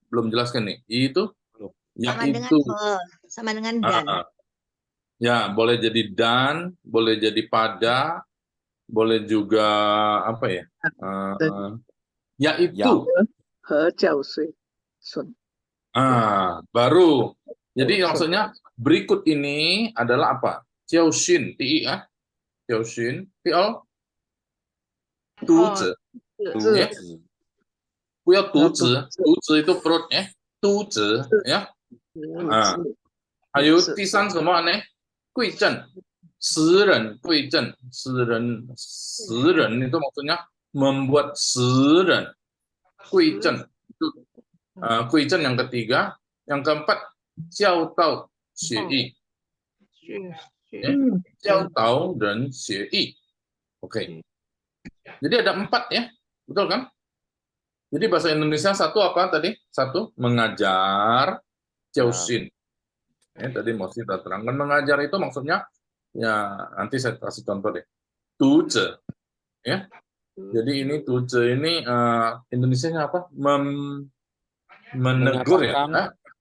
belum jelaskan nih. I itu yaitu sama dengan dan. Ya, boleh jadi dan, boleh jadi pada, boleh juga apa ya? Yaitu. 和叫水顺。 Baru. Jadi maksudnya berikut ini adalah apa? Jiaoxin, ti ya. Jiaoxin, tiao. Duzi. Ya. 不要独子，独子 itu perut ya. 独子 ya. 还有第三什么呢？贵正，十人贵正，十人itu maksudnya membuat 10 人，贵正 itu 贵正 yang ketiga, yang keempat 教导学艺，教导人学艺，oke. Jadi ada 4 ya, betul kan? Jadi bahasa Indonesia satu apa tadi? Satu mengajar, jiaoxin. Tadi mau kita terangkan mengajar itu maksudnya ya nanti saya kasih contoh deh. Tuze, ya. Jadi ini tuze ini Indonesianya apa? Menegur ya.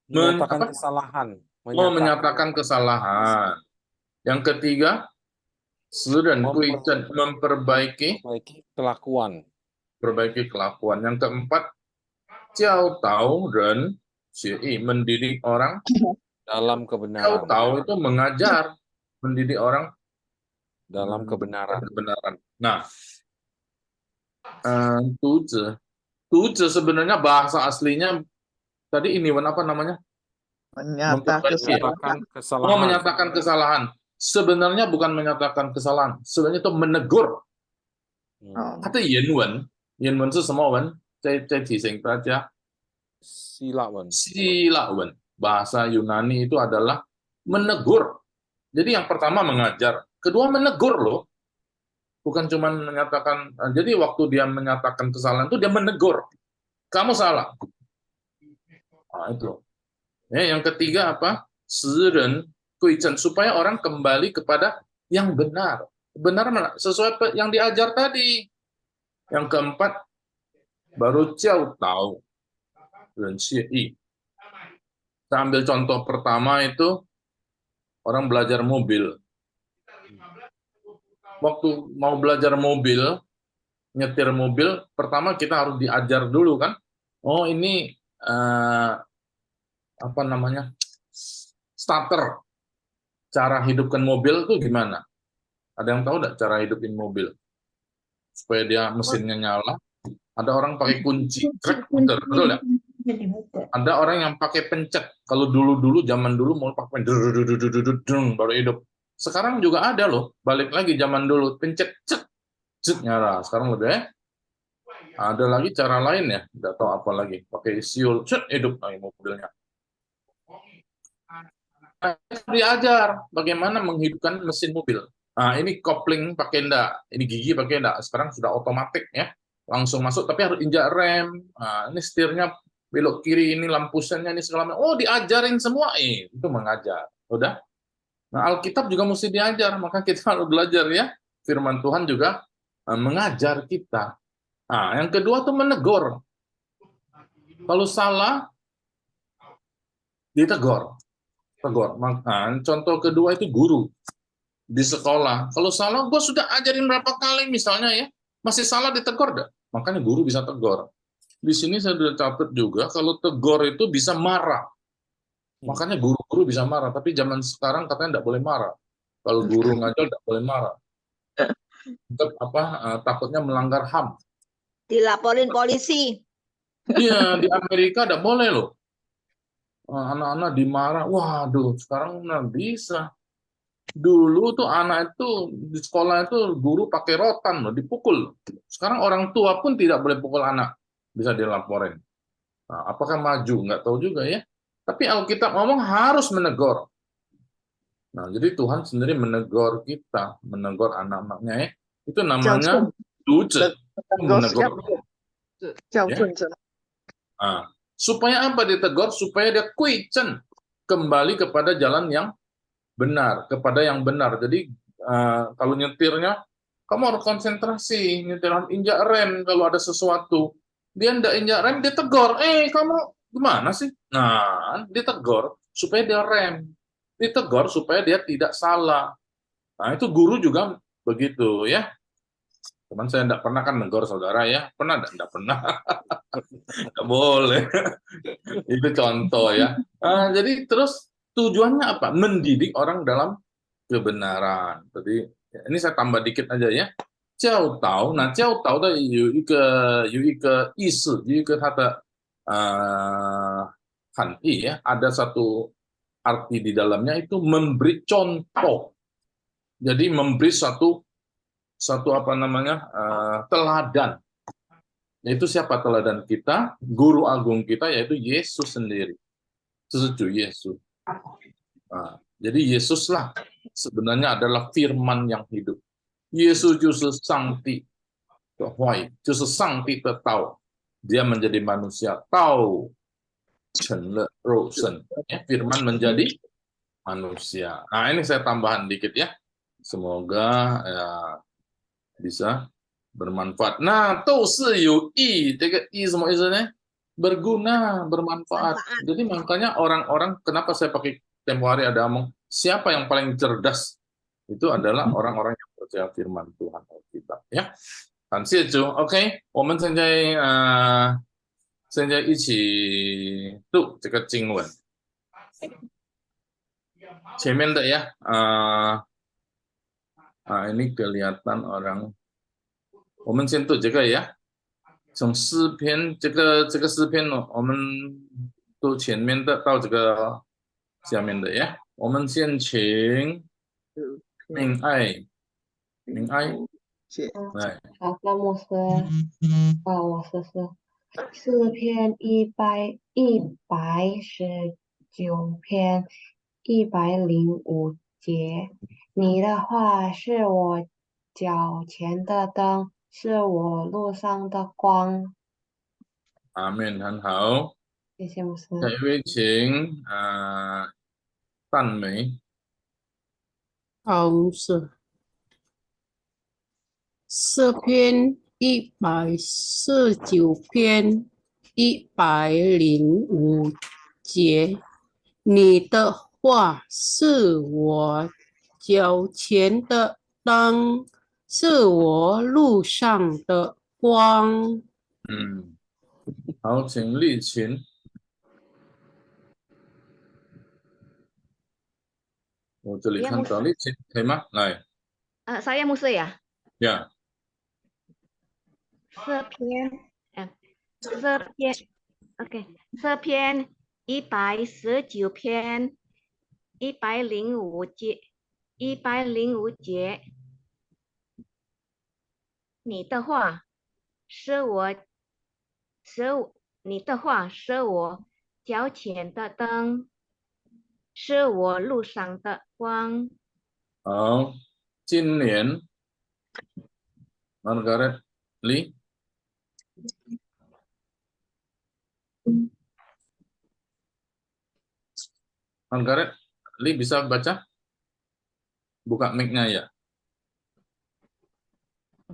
Menyatakan kesalahan. Menyatakan kesalahan. Yang ketiga, 10 人贵正 memperbaiki kelakuan. Perbaiki kelakuan. Yang keempat, 教导人学艺 mendidik orang dalam kebenaran. Tahu itu mengajar, mendidik orang dalam kebenaran. Nah, tuze Tujuh sebenarnya bahasa aslinya tadi ini apa namanya? Menyatakan Menyatakan Oh, kesalahan. menyatakan kesalahan. Sebenarnya bukan menyatakan kesalahan, sebenarnya itu menegur. 哦，它的原文是什么文？再提醒大家， Silawan. Silawan. Bahasa Yunani itu adalah menegur. Jadi yang pertama mengajar, kedua menegur loh. Bukan cuma menyatakan, jadi waktu dia menyatakan kesalahan itu dia menegur. Kamu salah. Nah, itu. Ya, yang ketiga apa? Siren kuicen, supaya orang kembali kepada yang benar. Benar sesuai yang diajar tadi. Yang keempat, baru Jiao Tao. Dan Xie. Kita ambil contoh pertama itu orang belajar mobil. Waktu mau belajar mobil, nyetir mobil, pertama kita harus diajar dulu kan. Oh ini apa namanya, starter. Cara hidupkan mobil tuh gimana? Ada yang tahu nggak cara hidupin mobil? Supaya dia mesinnya nyala. Ada orang pakai kunci, krek, muter, betul ya? Ada orang yang pakai pencet. Kalau dulu zaman dulu mau pakai baru hidup. Sekarang juga ada loh. Balik lagi zaman dulu, pencet, cet, cet, nyala. Sekarang udah ada lagi cara lain ya. Nggak tahu apa lagi. Pakai siul, cet, hidup lagi mobilnya. Diajar bagaimana menghidupkan mesin mobil. Nah, ini kopling pakai enggak, ini gigi pakai enggak. Sekarang sudah otomatis ya, langsung masuk. Tapi harus injak rem. Nah, ini setirnya belok kiri, ini lampu sennya, ini segala macam. Oh, diajarin semua. Itu mengajar. Udah. Nah, Alkitab juga mesti diajar. Maka kita harus belajar ya. Firman Tuhan juga mengajar kita. Nah, yang kedua tuh menegur. Kalau salah, ditegur. Tegur. Nah, contoh kedua itu guru di sekolah. Kalau salah, gue sudah ajarin berapa kali misalnya ya, masih salah ditegur dah. Makanya guru bisa tegur. Di sini saya sudah catat juga, kalau tegur itu bisa marah. Makanya guru-guru bisa marah, tapi zaman sekarang katanya tidak boleh marah. Kalau guru ngajar tidak boleh marah. Takutnya melanggar HAM. Dilaporin polisi. Iya, di Amerika tidak boleh loh. Anak-anak dimarah, waduh, sekarang nggak bisa. Dulu tuh anak itu di sekolah itu guru pakai rotan loh, dipukul. Sekarang orang tua pun tidak boleh pukul anak, bisa dilaporin. Nah, apakah maju? Nggak tahu juga ya. Tapi Alkitab ngomong harus menegur. Nah, jadi Tuhan sendiri menegur kita, menegur anak-anaknya ya. Itu namanya duce, menegur. Nah, supaya apa ditegur? Supaya dia kuicen, kembali kepada jalan yang benar, kepada yang benar. Jadi kalau nyetirnya, kamu harus konsentrasi, nyetir injak rem kalau ada sesuatu. Dia ndak injak rem, dia tegur. Kamu gimana sih? Nah, ditegur supaya dia rem. Ditegur supaya dia tidak salah. Nah, itu guru juga begitu ya. Cuman saya ndak pernah kan negor saudara ya. Pernah ndak pernah. Nggak boleh. Itu contoh ya. Jadi terus tujuannya apa? Mendidik orang dalam kebenaran. Jadi ini saya tambah dikit aja ya. Jiao Tao, nah Jiao Tao的有一个意思，有一个它的含义ya. Ada satu arti di dalamnya itu memberi contoh. Jadi memberi satu apa namanya teladan. Yaitu siapa teladan kita? Guru agung kita yaitu Yesus sendiri. Sesuatu Yesus. Nah, jadi Yesuslah sebenarnya adalah firman yang hidup. Yesus justru Sangti Kehuai, justru Sangti Tetau. Dia menjadi manusia. Tau Chenle Rosen. Firman menjadi manusia. Nah, ini saya tambahan dikit ya. Semoga ya, bisa bermanfaat. Nah, Tou Si Yu Yi, I semua isinya berguna, bermanfaat. Jadi makanya orang-orang, kenapa saya pakai tempo hari ada ngomong, siapa yang paling cerdas? Itu adalah orang-orang yang percaya firman Tuhan Alkitab. Ya, 感谢主。OK， 我们现在一起读这个经文。前面的ya, ini kelihatan orang. 我们先读这个ya. 从诗篇这个诗篇呢，我们都前面的到这个下面的呀。我们先请明爱来。好，那么是我试试诗篇119篇105节，你的话是我脚前的灯，是我路上的光。阿门，很好。谢谢牧师。下一位请赞美。好，牧师。诗篇149篇105节，你的话是我脚前的灯，是我路上的光。好，请立群。我这里看到立群，可以吗？来。saya Musa ya. Ya. 诗篇119篇105节，你的话是我脚前的灯，是我路上的光。好，今年 Margaret Lee. Margaret Lee bisa baca? Buka mic-nya ya.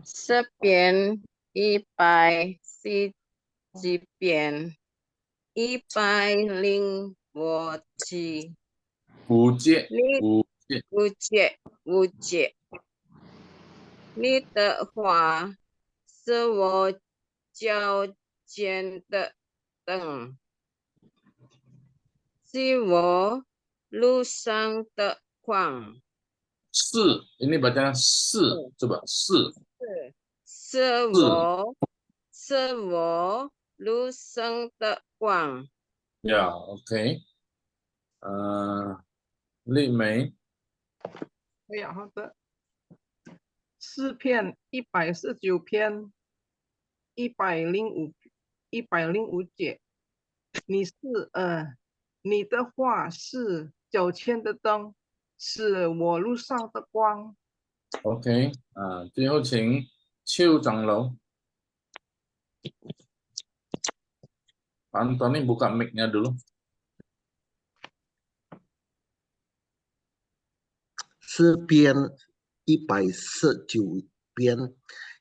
诗篇140篇105节，五节，你的话是我脚前的灯，是我路上的光。是，ini bacanya 是，coba 是。是我路上的光。Ya, oke. 丽梅。好的。诗篇149篇105节，你的话是脚前的灯，是我路上的光。OK，最后请邱长老。Pak Antoni buka mic-nya dulu. 诗篇149篇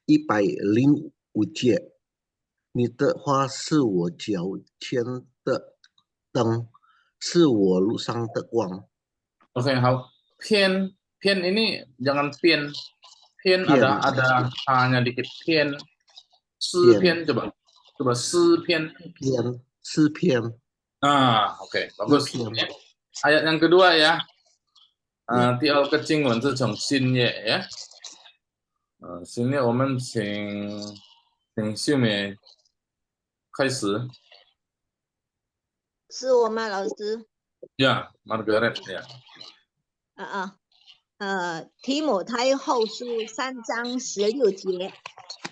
105节，你的话是我脚前的灯，是我路上的光。Oke,好。篇 ini jangan pian. Pian ada h-nya dikit. Pian. 诗篇 coba 诗篇。诗篇。Oke, bagus. Ayat yang kedua ya. 第二个经文是从新约呀。新约我们请秀美开始。是我吗，老师？Yeah, Margaret 呀。提摩太后书3章16节，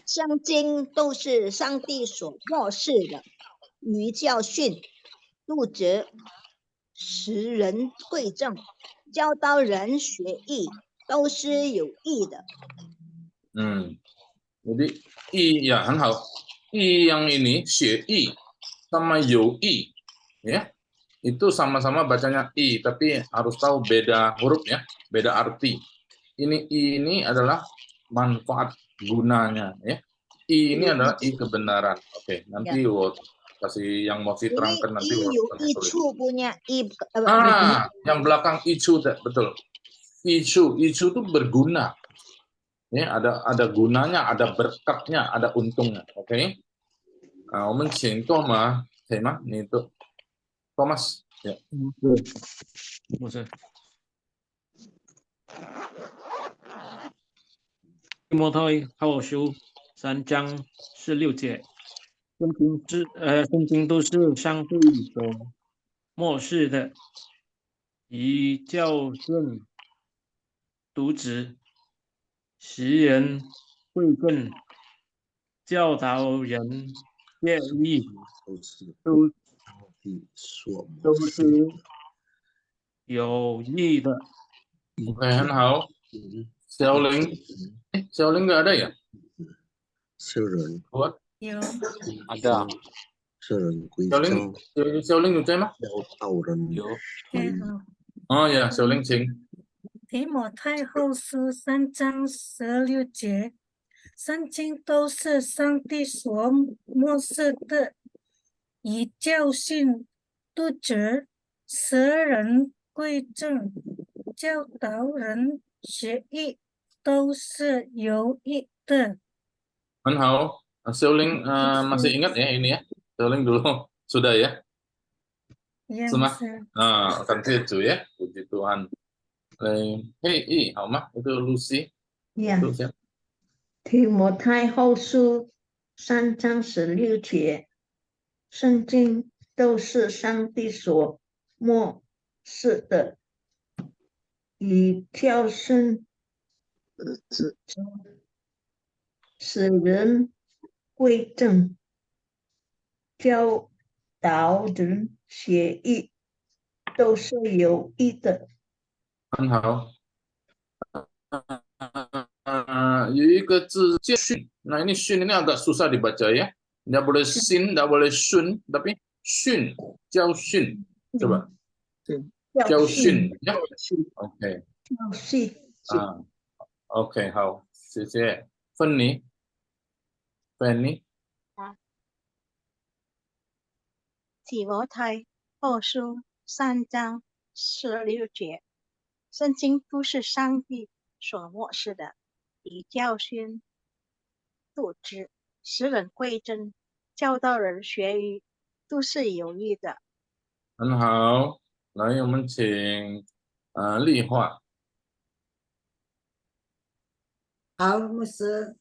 圣经都是上帝所默示的，于教训、督责、使人归正、教导人学义，都是有益的。Jadi 义 ya 很好，义 yang ini 学义 sama 有义 ya, itu sama-sama bacanya i, tapi harus tahu beda hurufnya, beda arti. Ini adalah manfaat gunanya ya. I ini adalah i kebenaran. Oke, nanti kasih yang mau diterangkan nanti. Yang belakang icu betul. Icu itu berguna. Ya, ada gunanya, ada berkatnya, ada untungnya. Oke. 我们请Thomas，可以吗？你的 Thomas， ya. 牧师。提摩太后书3章16节，圣经都是上帝所漠视的，以教训、渎职、使人贵正、教导人学义，都是有益的。 OK， 很好。小林，小林nggak ada ya？ 世人 Buat 有 Ada. 世人归小林，正，小林有在吗？教导人有。学义。哦呀，小林请。提摩太后书3章16节，圣经都是上帝所默示的，以教训、督责、使人归正、教导人学义，都是有益的。 很好. Xiaoling masih ingat ya ini ya? Xiaoling dulu sudah ya? Iya, Semua? Mas. Akan keju ya, puji Tuhan. Hei, 好吗？itu Lucy. Itu siapa? 提摩太后书3章16节，圣经都是上帝所默示的，以教训、使人归正、教导人学义，都是有益的。很好. Ada 一个字叫训. Nah ini syun ini agak susah dibaca ya. Tidak boleh sin, tidak boleh shun, tapi syun, 教训. Coba. 教训ya. Oke. 教训。OK， 好，谢谢。Fanny，提摩太后书3章16节，圣经都是上帝所默示的，以教训、督职、使人归正、教导人学义，都是有益的。很好。来，我们请丽化。好，牧师，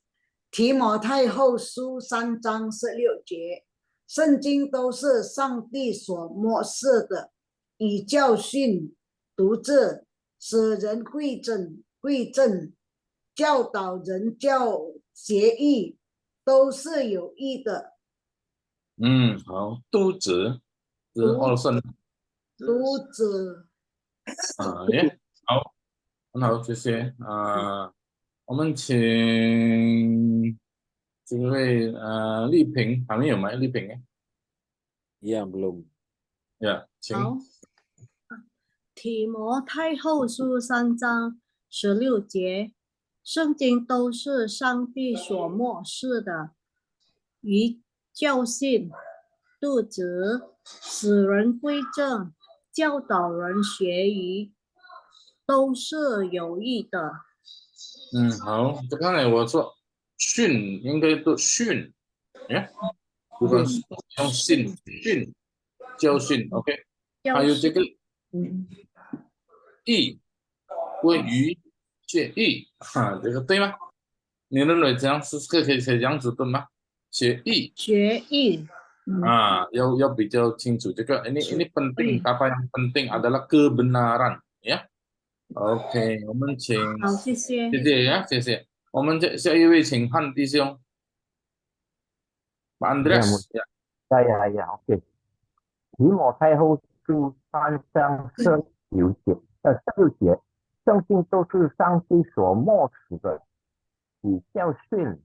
提摩太后书3章16节，圣经都是上帝所默示的，以教训、督责、使人归正、教导人学义，都是有益的。好，督责是二圣。督责。耶，好，很好，谢谢。我们请这位丽萍，还没有吗？丽萍哎。Ya, belum. Ya， 请。好，提摩太后书3章16节，圣经都是上帝所默示的，以教训、督责、使人归正、教导人学义，都是有益的。好，刚才我说训应该读训，不管是用训教训 ，OK。还有这个义，归于学义，这个对吗？你认为这样是可以这样子对吗？学义。学义。要比较清楚这个ini penting, kata yang penting adalah kebenaran ya. OK， 我们请。好，谢谢。谢谢呀，谢谢。我们下一位请汉弟兄。Andreas。呀 ，OK。提摩太后书3章16节，圣经都是上帝所默示的，以教训、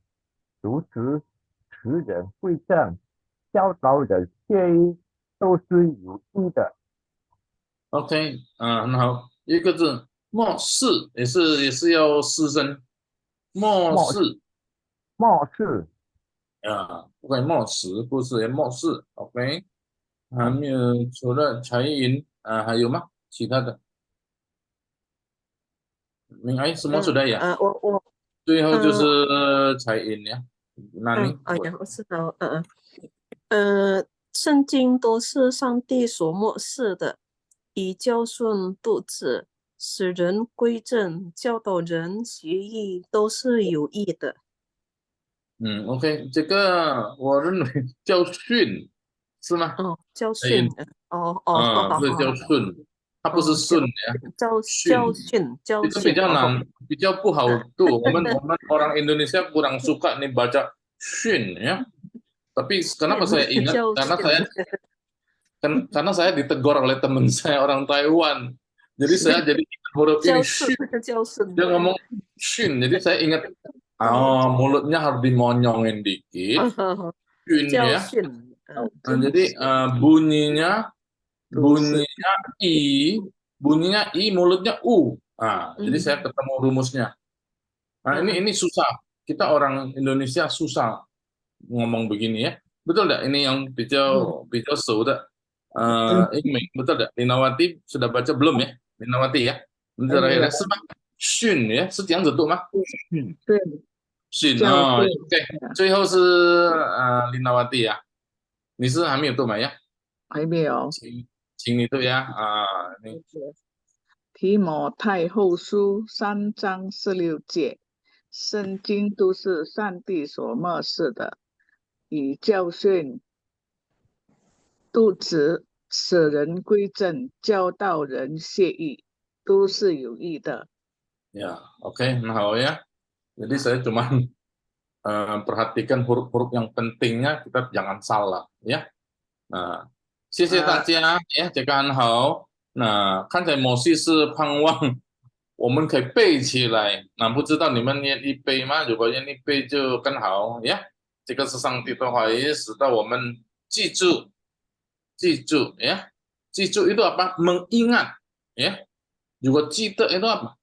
督责、使人归正、教导人学义，都是有益的。OK， 很好，一个字默示也是要失声，默示。不可以默示，不是默示 ，OK。还没有，除了彩云还有吗？其他的？semua sudah ya？最后就是彩云呀，那你？我知道，圣经都是上帝所默示的，以教训、督责、使人归正、教导人学义，都是有益的。OK，这个我认为叫训是吗？哦，教哎训的，不是叫顺，它不是顺呀，训，教训教itu 比训，较难，比较不好读。我们orang Indonesia kurang suka nih baca shin ya. Tapi kenapa saya ingat? 教训，Karena saya ditegur oleh teman saya orang Taiwan. Jadi saya jadi ingat huruf ini 教顺 shin. 那个教顺， Dia ngomong shin, jadi saya ingat mulutnya harus dimonyongin dikit, shin 教 ya. 训， Nah, jadi bunyinya i, mulutnya u. Nah, jadi saya ketemu rumusnya. Nah, ini susah. Kita orang Indonesia susah ngomong begini ya. Betul nggak? Ini yang Pijo sudah ini betul nggak? Linawati sudah baca belum ya? Linawati ya. Bentar ya. Shun ya, 是这样子读吗？对， Shun 叫对， OK， 最后是Linawati 呀，你是还没有读吗呀？还没有。请你读呀你提摩太后书3章16节，圣经都是上帝所默示的，以教训、督责、使人归正、教导人谢意，都是有益的。 Ya, oke, nah ya. Jadi saya cuman perhatikan huruf-huruf yang pentingnya, kita jangan salah ya. Nah, 谢谢大家呀，这个很好。那看起来某些是盼望我们可以背起来，那不知道你们愿意背吗？如果愿意背就更好呀。这个是上帝的话，也使到我们记住ya. 记住 itu apa? Mengingat ya. Juga 记得 itu apa?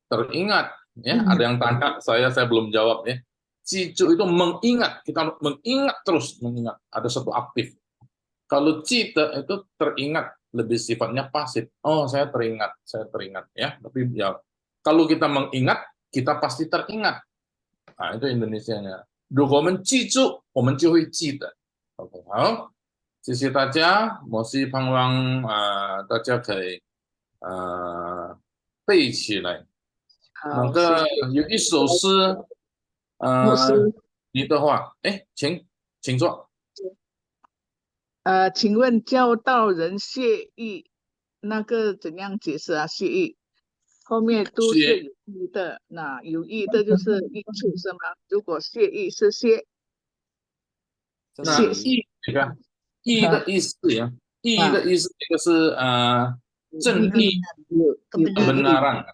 Teringat ya. Ada yang tanya saya belum jawab ya. 记住 itu mengingat, kita mengingat terus, mengingat. Ada satu aktif. Kalau cita itu teringat, lebih sifatnya pasif. Oh, saya teringat ya. Tapi ya, kalau kita mengingat, kita pasti teringat. Nah, itu Indonesianya. 如果我们记住，我们就会记得。OK， 好，谢谢大家。我是盼望大家可以背起来。那个有一首诗，你的话，请坐。请问教导人谢意，那个怎样解释啊？谢意后面都是有益的，那有益的就是益处是吗？如果谢意是谢，义的意思呀，义的意思这个是正义、kebenaran，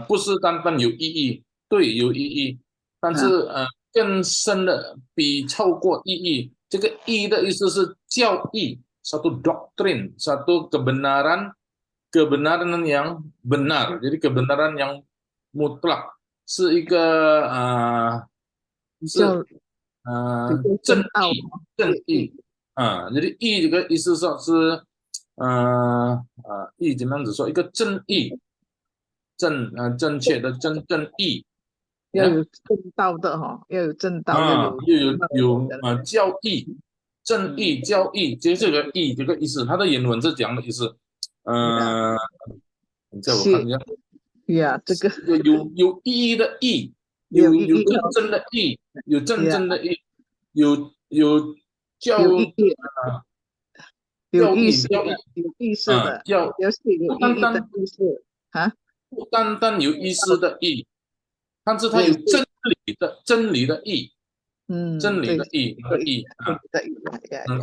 不是单单有意义，对，有意义，但是更深的比超过意义。这个义的意思是教义 ，satu doktrin, satu kebenaran yang benar. Jadi kebenaran yang mutlak 是一个正义jadi 义这个意思说是义怎么样子说？一个正义，正确的正义。要有正道的要有正道，又有教义、正义、教义，这个义这个意思，它的原文是这样的意思。你叫我看一下。呀，这个有意义的义，有真正的义，有真正的义，有教义，有意思的，有意思的，有意义的意思不单单有意思的义。但是它有真理的义，真理的义，那个义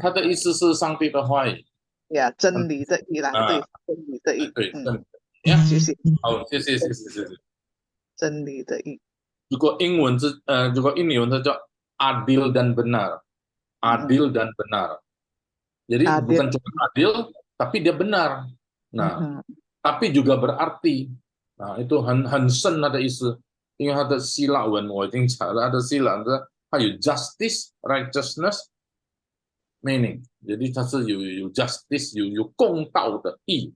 它的意思是上帝的话语呀，真理的义啦，对，真理的义，对，谢谢，好，谢谢，真理的义。如果英文是它叫 adil dan benar，adil dan benar， jadi bukan cuma adil tapi dia benar， nah tapi juga berarti， nah itu 很深它的意思。因为它的希腊文我已经查了，它的希腊文它有 justice, righteousness, meaning， jadi 它是有 justice， 有公道的义，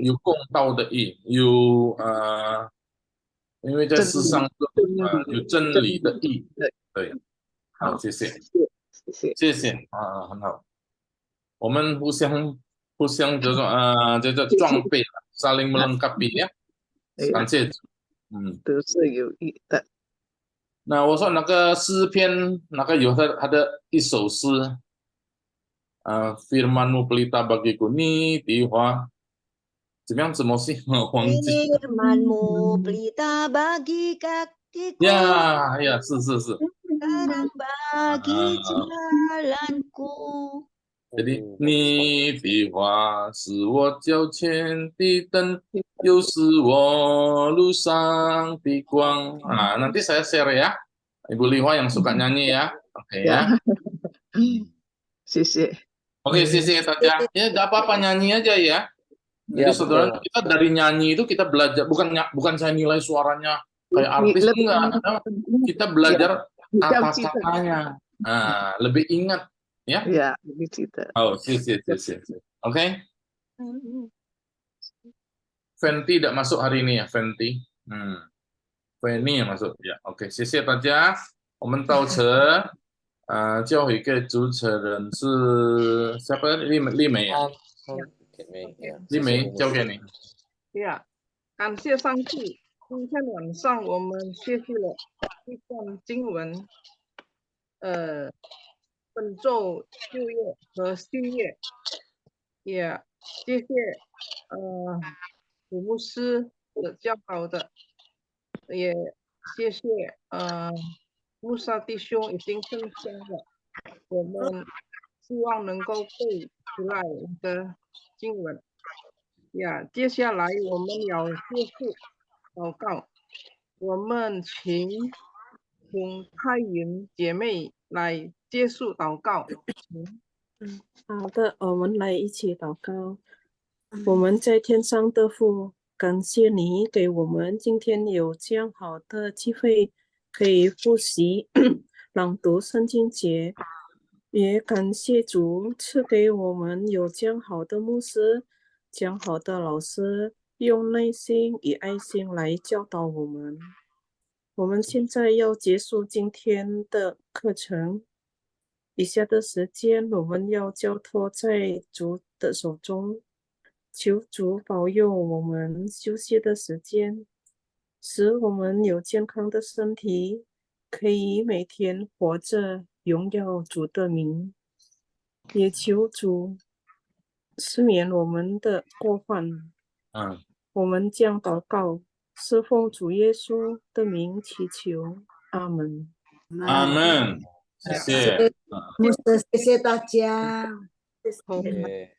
有公道的义，有因为在世上有真理的义，对，好，谢谢很好，我们互相就说这个装备saling melengkapi ya， 感谢。都是有益的。那我说那个诗篇，那个有他的一首诗，firman-Mu pelita bagiku ni tiwa，怎么写？我忘记。Firman-Mu pelita bagi kakiku, 呀，是。 terang bagi jalanku。 jadi 你的话是我脚前的灯，又是我路上的光。Nanti saya share ya, Ibu Liwa yang suka nyanyi ya. Oke ya. 谢谢。 Oke, 谢谢大家。Ya, nggak apa-apa, nyanyi aja ya. Jadi Ya, saudara, betul. kita dari nyanyi itu kita belajar, bukan saya nilai suaranya kayak artis, enggak. Kita belajar kata-katanya. Nah, lebih ingat ya. Ya, lebih cinta. Oh, 谢谢。Oke. Fenty tidak masuk hari ini ya, Fenty. Fanny yang masuk ya. OK， 谢谢大家。我们到这，教会的主持人是siapa？丽梅啊。丽梅，交给你。呀，感谢上帝，今天晚上我们学习了一段经文，本周旧约和新约，也谢谢主牧师的教导的，也谢谢穆萨弟兄已经分享了，我们希望能够背出来那个经文。呀，接下来我们要结束祷告，我们请太云姐妹来结束祷告。好的，我们来一起祷告。我们在天上的父，感谢你给我们今天有这样好的机会，可以复习朗读圣经节，也感谢主赐给我们有这样好的牧师，这样好的老师，用耐心与爱心来教导我们。我们现在要结束今天的课程，以下的时间我们要交托在主的手中，求主保佑我们休息的时间，使我们有健康的身体，可以每天活着荣耀主的名，也求主赦免我们的过犯。我们将祷告是奉主耶稣的名祈求，阿门。阿门，谢谢。牧师，谢谢大家。谢谢。